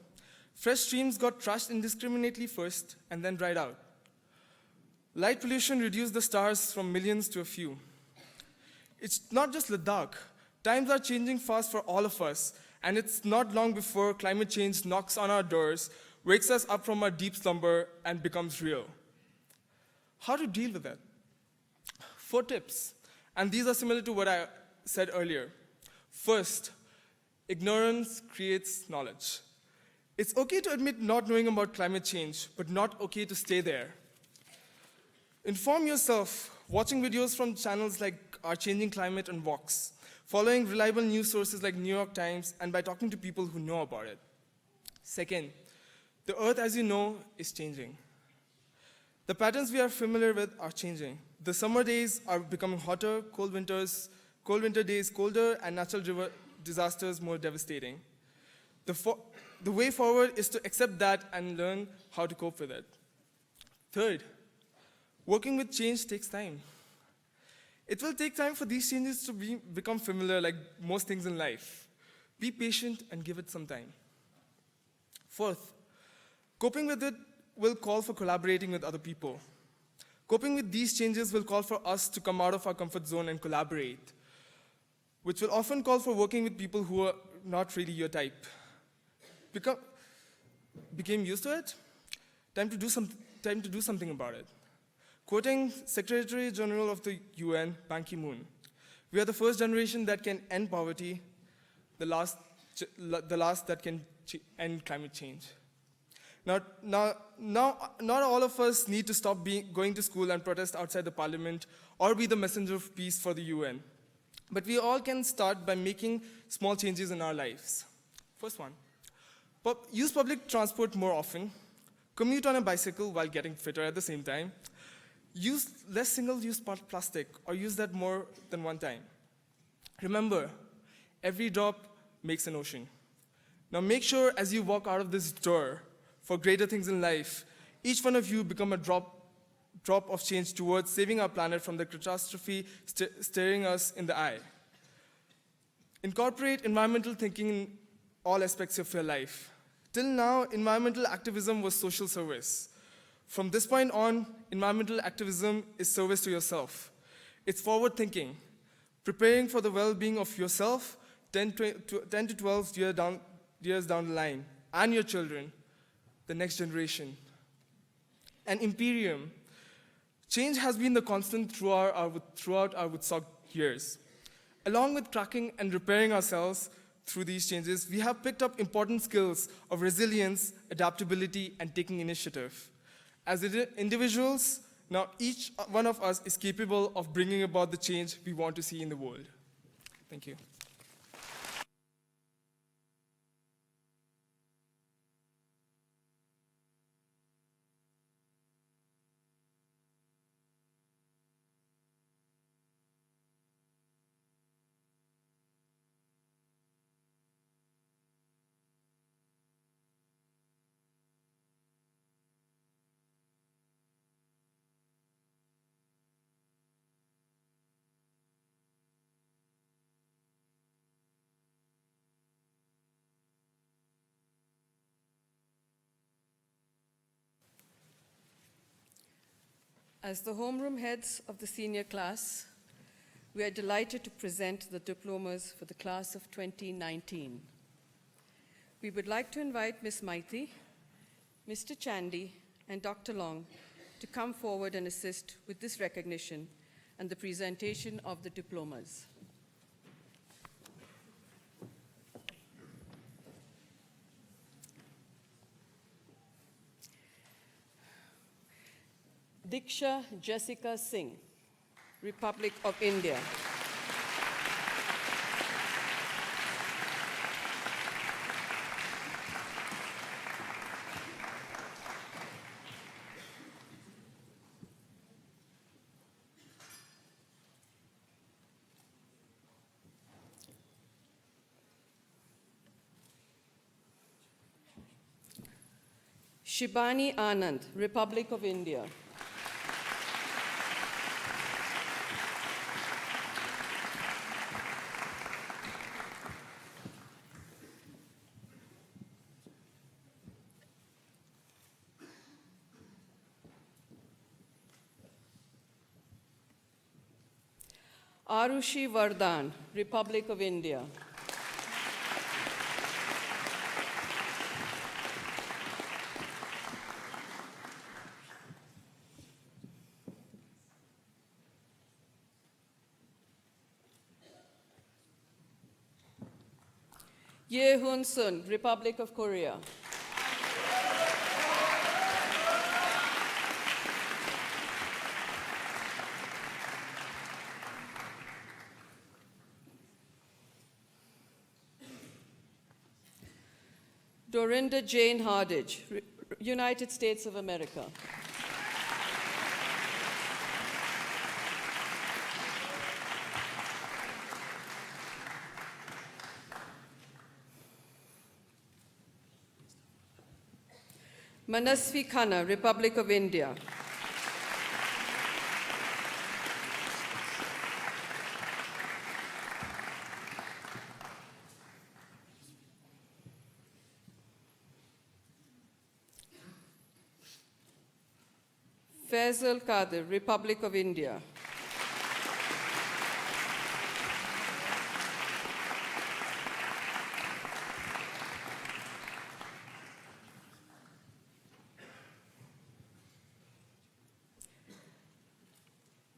fresh streams got trashed indiscriminately first and then dried out. Light pollution reduced the stars from millions to a few. It's not just Ladakh. Times are changing fast for all of us, and it's not long before climate change knocks on our doors, wakes us up from our deep slumber, and becomes real. How to deal with that? 4 tips. And these are similar to what I said earlier. First, ignorance creates knowledge. It's okay to admit not knowing about climate change, but not okay to stay there. Inform yourself, watching videos from channels like Our Changing Climate and Vox, following reliable news sources like New York Times, and by talking to people who know about it. Second, the earth, as you know, is changing. The patterns we are familiar with are changing. The summer days are becoming hotter, cold winter days colder, and natural disasters more devastating. The way forward is to accept that and learn how to cope with it. Third, working with change takes time. It will take time for these changes to become familiar, like most things in life. Be patient and give it some time. Fourth, coping with it will call for collaborating with other people. Coping with these changes will call for us to come out of our comfort zone and collaborate, which will often call for working with people who are not really your type. Became used to it? Time to do something about it. Quoting Secretary General of the UN, Ban Ki-moon, we are the first generation that can end poverty, the last that can end climate change. Now, not all of us need to stop going to school and protest outside the parliament or be the messenger of peace for the UN. But we all can start by making small changes in our lives. First one, use public transport more often, commute on a bicycle while getting fitter at the same time, use less single-use plastic or use that more than one time. Remember, every drop makes an ocean. Now make sure as you walk out of this door for greater things in life, each one of you become a drop of change towards saving our planet from the catastrophe staring us in the eye. Incorporate environmental thinking in all aspects of your life. Till now, environmental activism was social service. From this point on, environmental activism is service to yourself. It's forward thinking, preparing for the well-being of yourself 10 to 12 years down the line, and your children, the next generation. And Imperium. Change has been the constant throughout our Woodstock years. Along with tracking and repairing ourselves through these changes, we have picked up important skills of resilience, adaptability, and taking initiative. As individuals, now each one of us is capable of bringing about the change we want to see in the world. Thank you. As the homeroom heads of the senior class, we are delighted to present the diplomas for the class of 2019. We would like to invite Ms. Maiti, Mr. Chandy, and Dr. Long to come forward and assist with this recognition and the presentation of the diplomas. Diksha Jessica Singh, Republic of India. Shibani Anand, Republic of India. Arushi Vardhan, Republic of India. Ye Hun Sun, Republic of Korea. Dorinda Jane Hardage, United States of America. Manasvi Khanna, Republic of India. Faisal Qadir, Republic of India.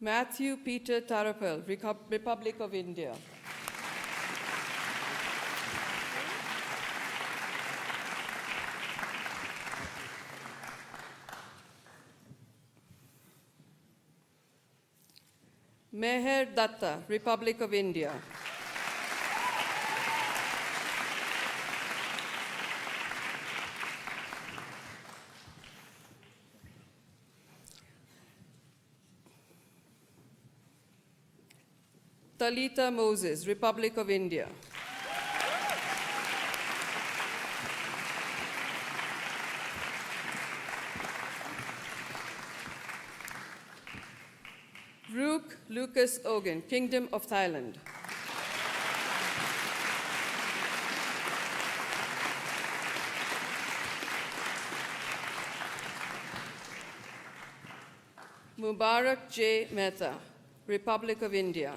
Matthew Peter Tarapel, Republic of India. Meher Datta, Republic of India. Talita Moses, Republic of India. Rook Lucas Ogan, Kingdom of Thailand. Mubarak J. Mehta, Republic of India.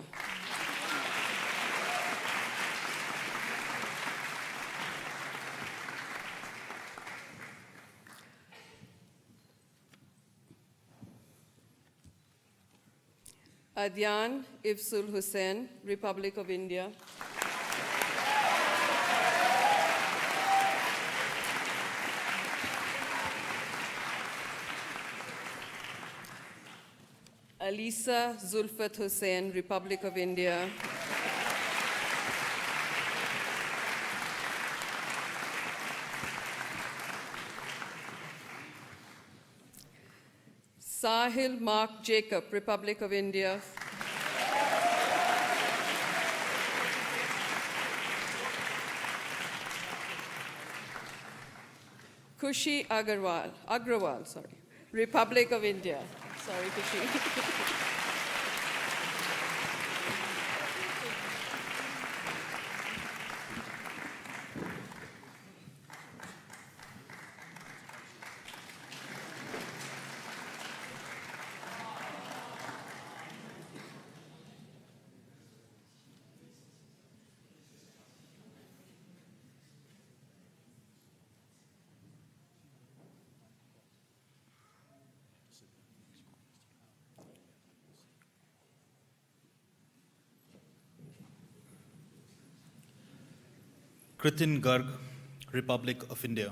Adyan Ifsul Hussain, Republic of India. Alisa Zulfat Hussain, Republic of India. Sahil Mark Jacob, Republic of India. Kushi Agrawal, Republic of India. Sorry, Kushi. Kritin Garg, Republic of India.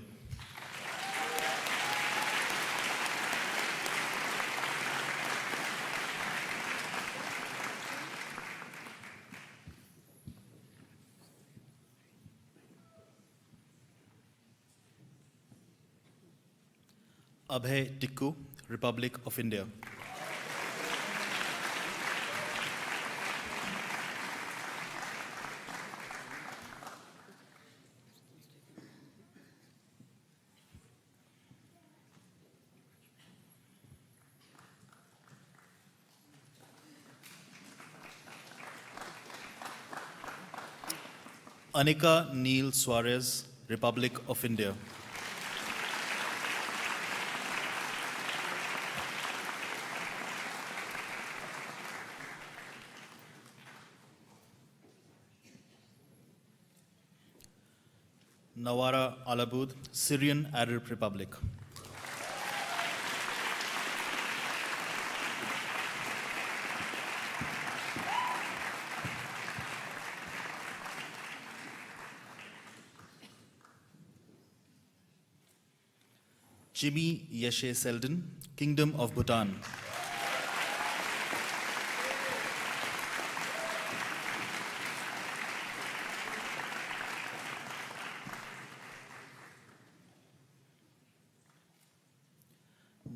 Abhay Tikku, Republic of India. Anika Neil Suarez, Republic of India. Nawara Alabud, Syrian Arab Republic. Jimmy Yeshe Selden, Kingdom of Bhutan.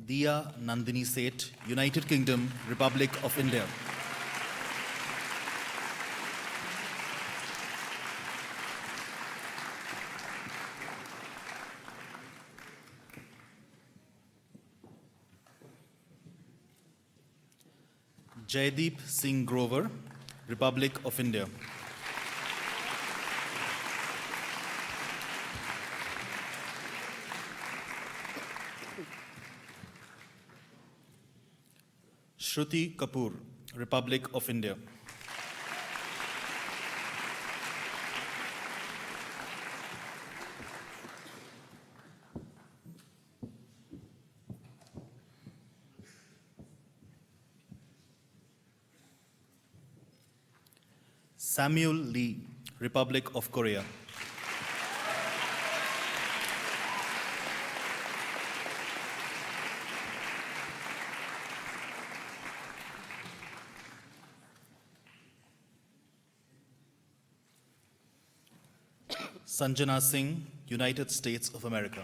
Diya Nandini Seth, United Kingdom, Republic of India. Jaideep Singh Grover, Republic of India. Shruti Kapoor, Republic of India. Samuel Lee, Republic of Korea. Sanjana Singh, United States of America.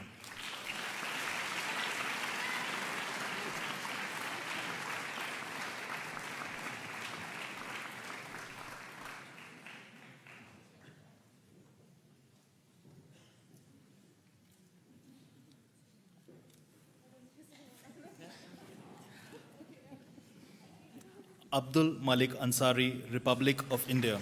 Abdul Malik Ansari, Republic of India.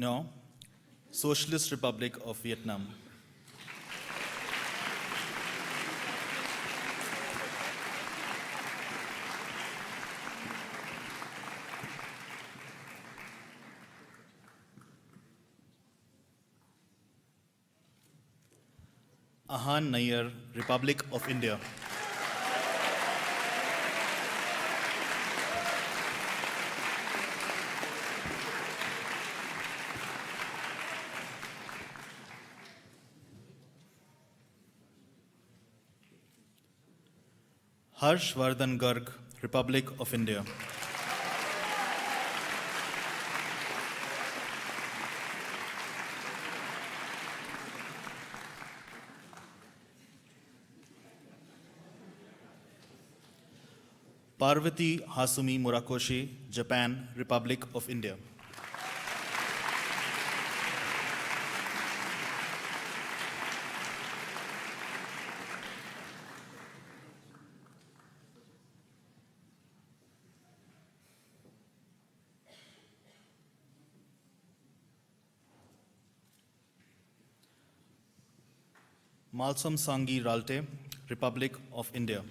No, Socialist Republic of Vietnam. Ahan Nair, Republic of India. Harsh Vardhan Garg, Republic of India. Parvati Hasumi Murakoshi, Japan, Republic of India. Malsam Sangi Ralte, Republic of India.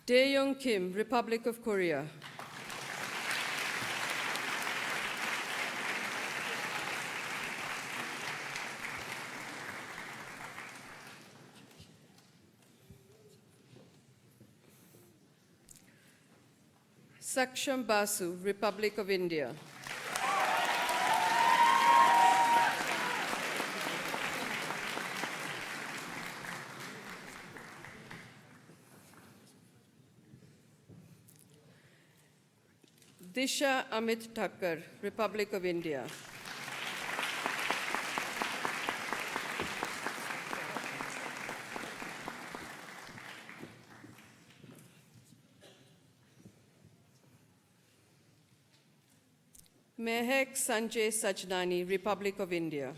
Dae-young Kim, Republic of Korea. Saksham Basu, Republic of India. Disha Amit Thakkar, Republic of India. Mehak Sanjay Sajnani, Republic of India.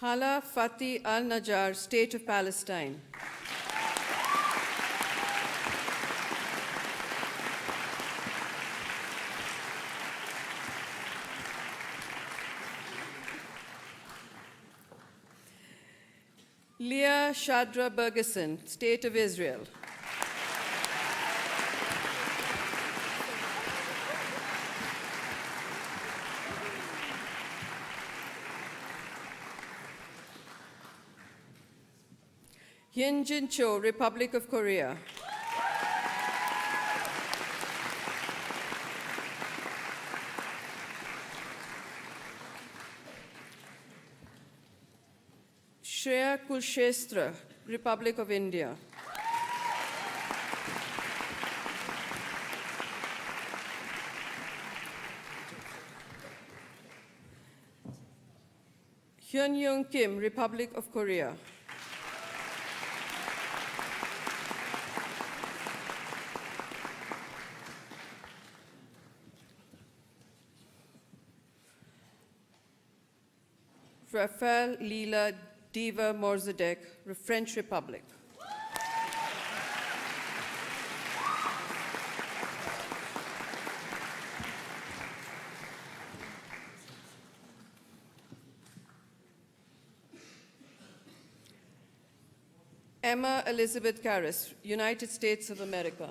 Hala Fatih Al-Najjar, State of Palestine. Leah Shadra Bergeson, State of Israel. Hyunjin Cho, Republic of Korea. Shreya Kulshestra, Republic of India. Hyun-young Kim, Republic of Korea. Rafael Lila Diva Morzadek, French Republic. Emma Elizabeth Karras, United States of America.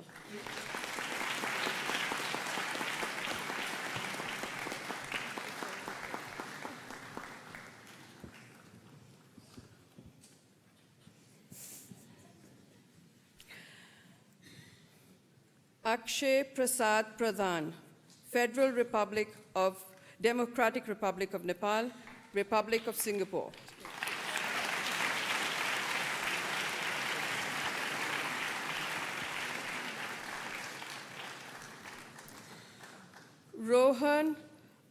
Akshay Prasad Pradhan, Federal Republic of Democratic Republic of Nepal, Republic of Singapore. Rohan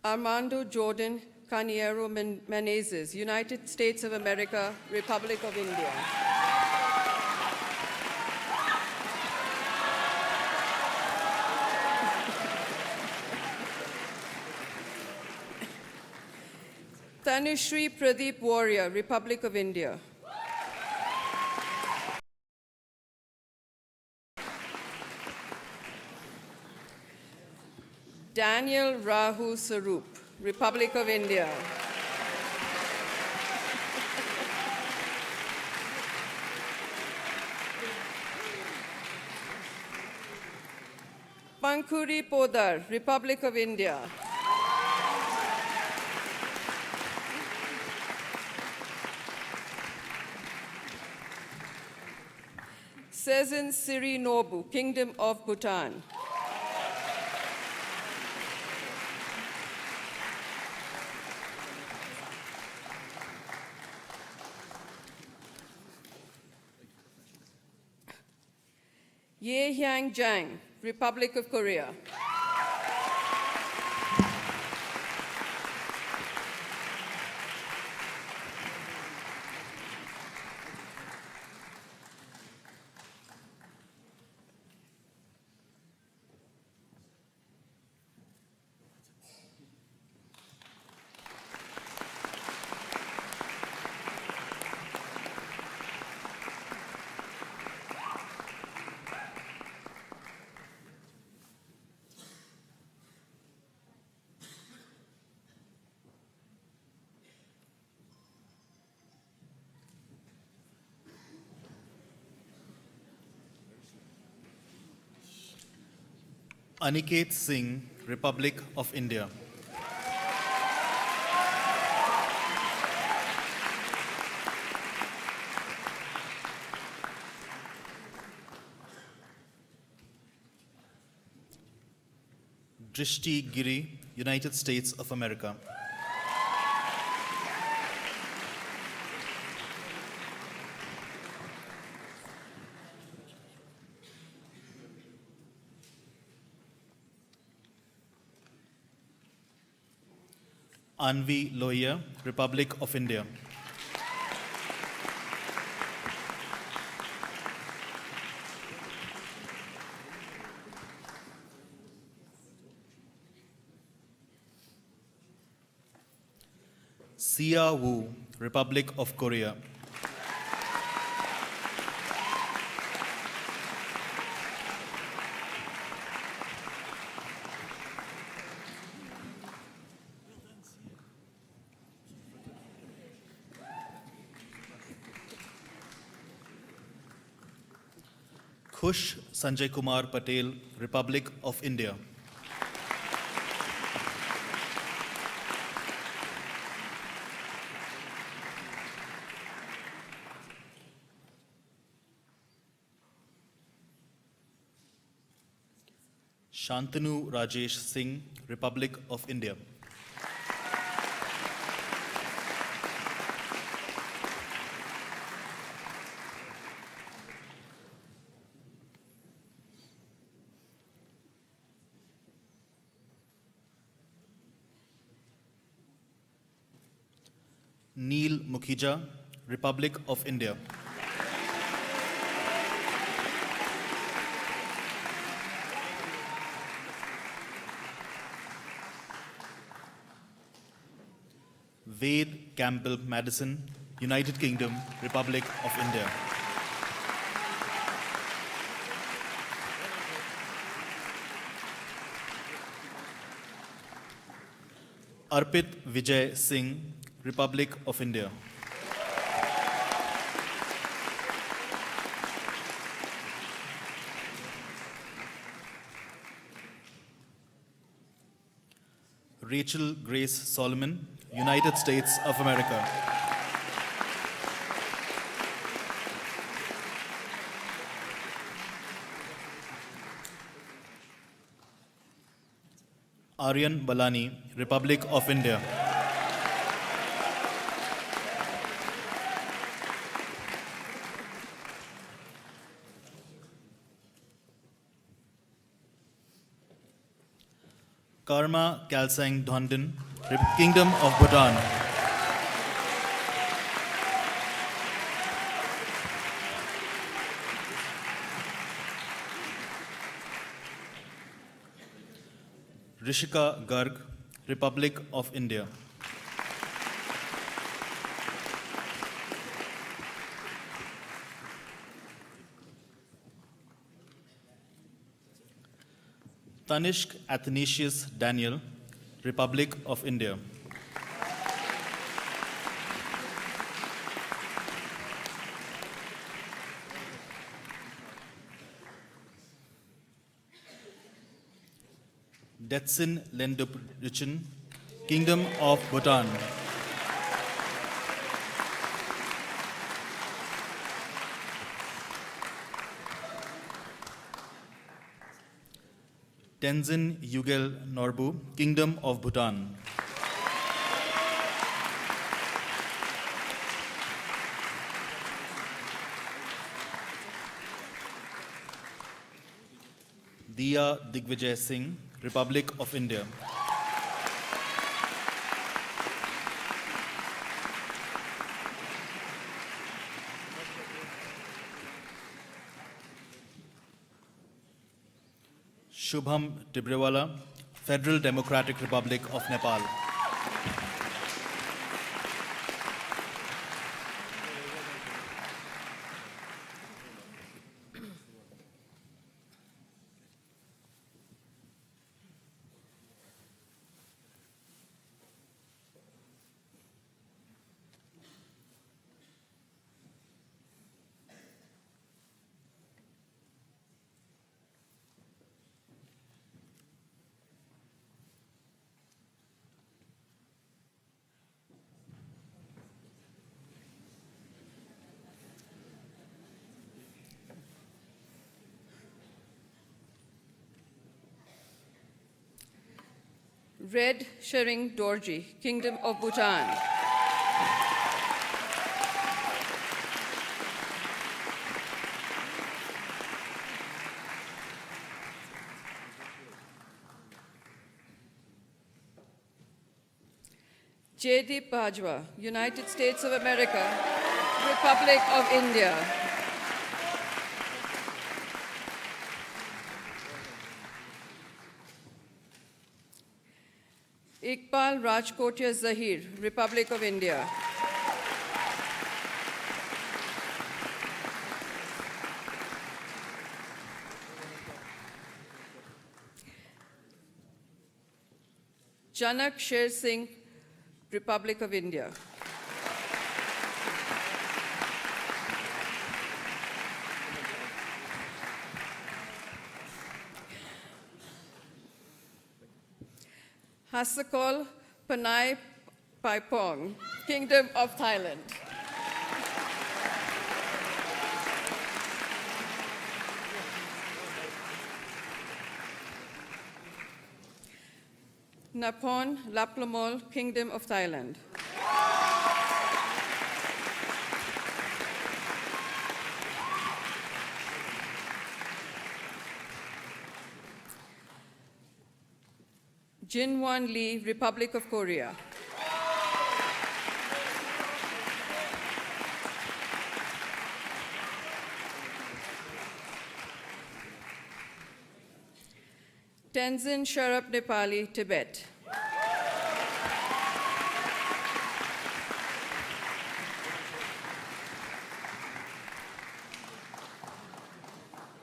Armando Jordan Caniero Menezes, United States of America, Republic of India. Tanushri Pradeep Warrior, Republic of India. Daniel Rahu Sarup, Republic of India. Pankuri Podar, Republic of India. Sezin Siri Nobu, Kingdom of Bhutan. Ye Hyang Jang, Republic of Korea. Aniket Singh, Republic of India. Drishti Giri, United States of America. Anvi Lohia, Republic of India. Sia Wu, Republic of Korea. Khush Sanjay Kumar Patel, Republic of India. Shantanu Rajesh Singh, Republic of India. Neil Mukhija, Republic of India. Ved Campbell Madison, United Kingdom, Republic of India. Arpit Vijay Singh, Republic of India. Rachel Grace Solomon, United States of America. Aryan Balani, Republic of India. Karma Kalsang Dhondon, Kingdom of Bhutan. Rishika Garg, Republic of India. Tanishq Athanasius Daniel, Republic of India. Detsin Lenduprichin, Kingdom of Bhutan. Tenzin Yugel Norbu, Kingdom of Bhutan. Diya Digvijay Singh, Republic of India. Shubham Tibrewala, Federal Democratic Republic of Nepal. Red Shering Dorji, Kingdom of Bhutan. Jaydeep Bajwa, United States of America, Republic of India. Iqbal Rajkotia Zahir, Republic of India. Janak Sher Singh, Republic of India. Hasakol Panay Paipong, Kingdom of Thailand. Napon Laplamol, Kingdom of Thailand. Jinwon Lee, Republic of Korea. Tenzin Sharap Nepali, Tibet.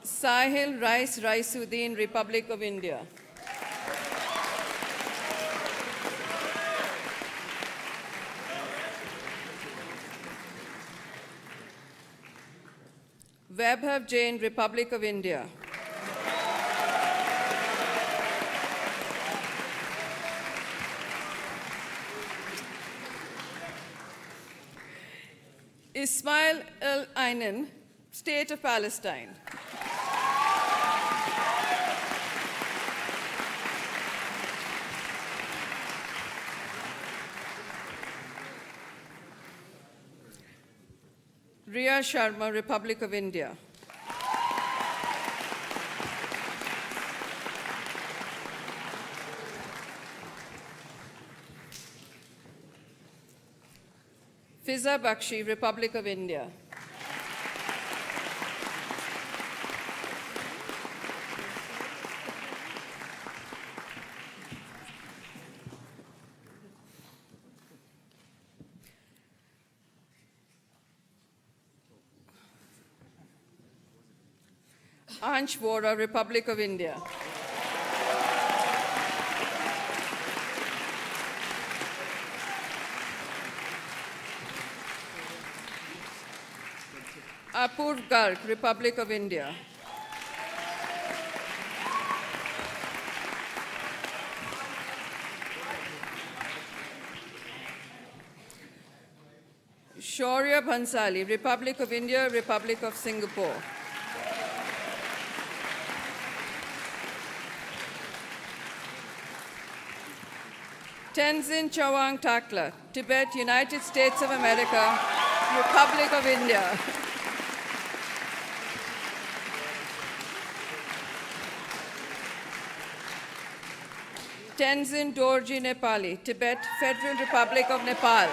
Sahil Rais Raisuddin, Republic of India. Vaibhav Jain, Republic of India. Ismail Al-Ainan, State of Palestine. Riya Sharma, Republic of India. Fiza Bakshi, Republic of India. Ansh Vora, Republic of India. Apurv Garg, Republic of India. Shaurya Bhansali, Republic of India, Republic of Singapore. Tenzin Chawang Takla, Tibet, United States of America, Republic of India. Tenzin Dorji Nepali, Tibet, Federal Republic of Nepal.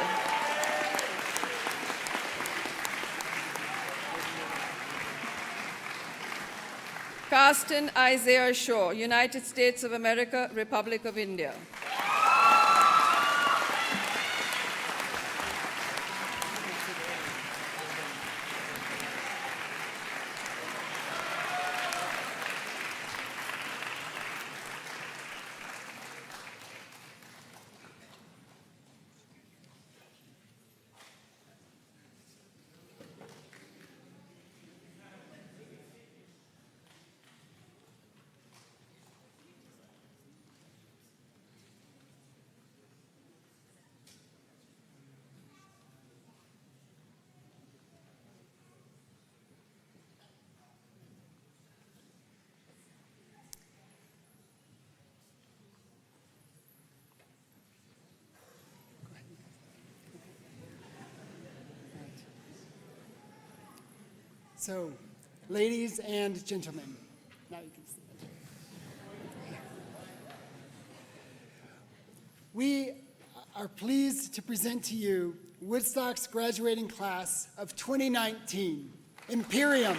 Carsten Isaiah Shaw, United States of America, Republic of India. So, ladies and gentlemen, now you can see it. We are pleased to present to you Woodstock's graduating class of 2019, Imperium.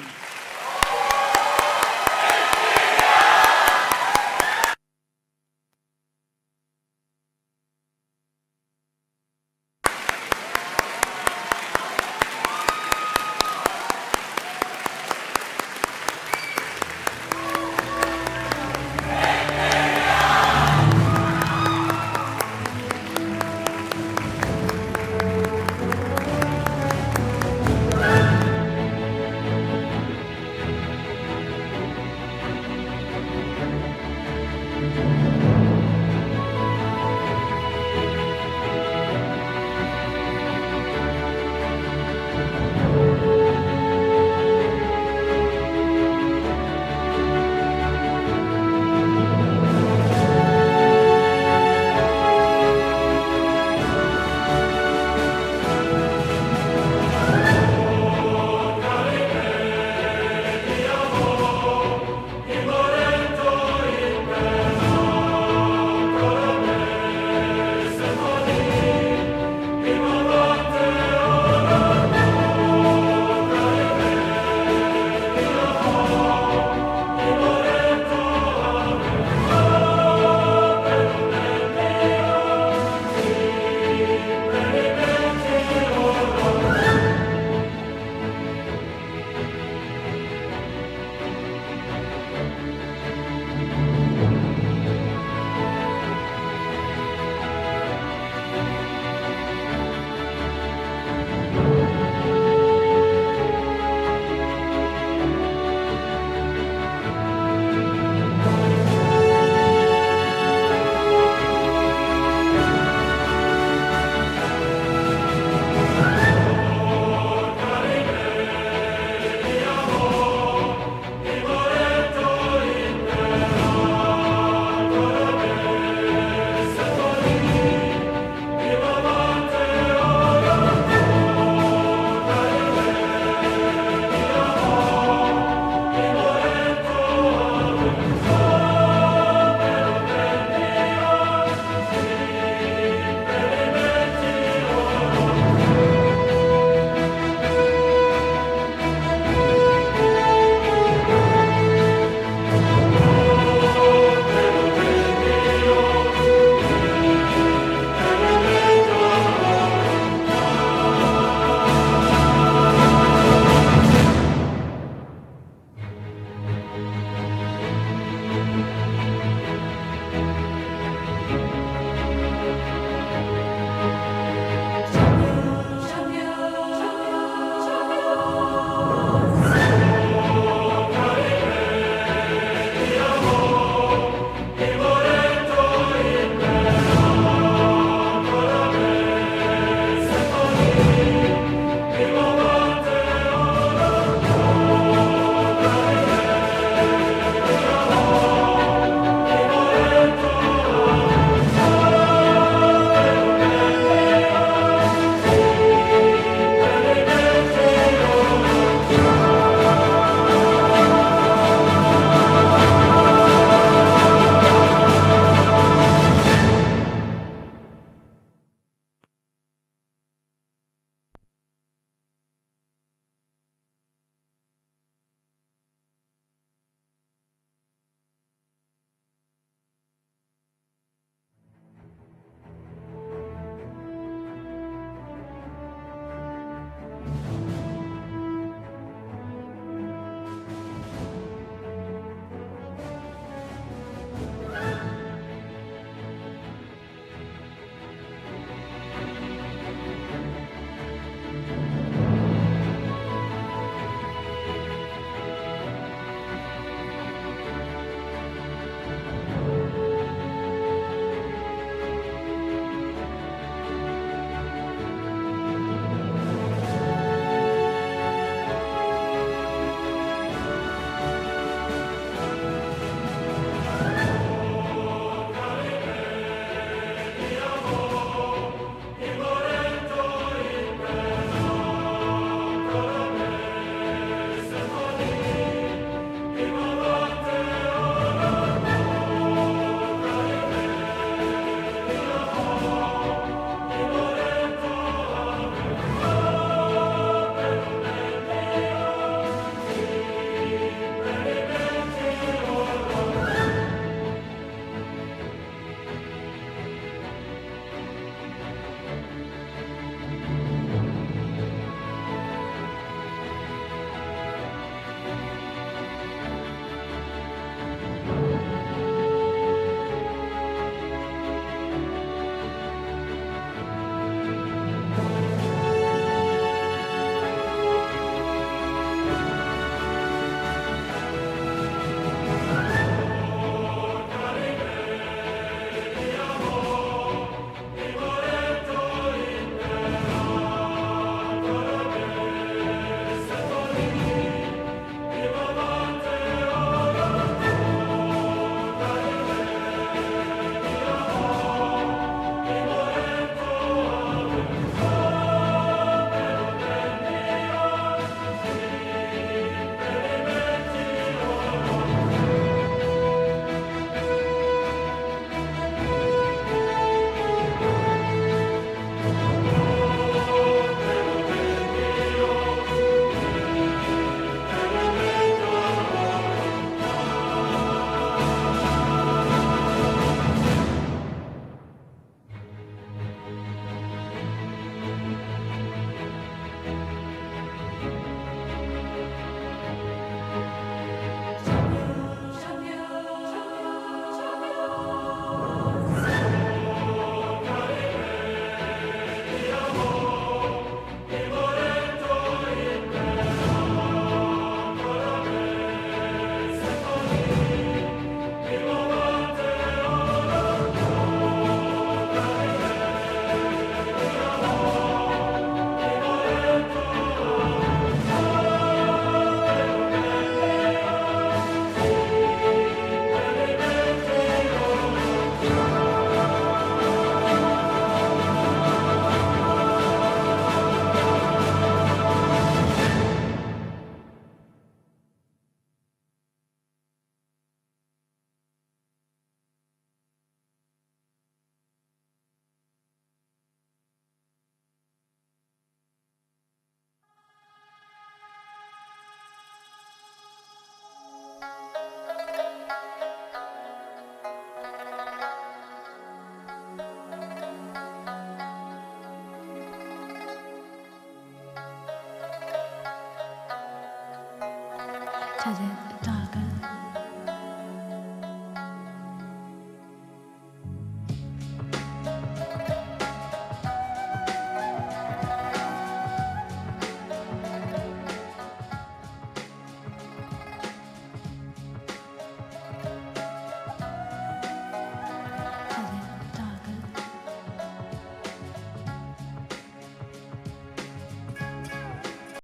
찾은 다가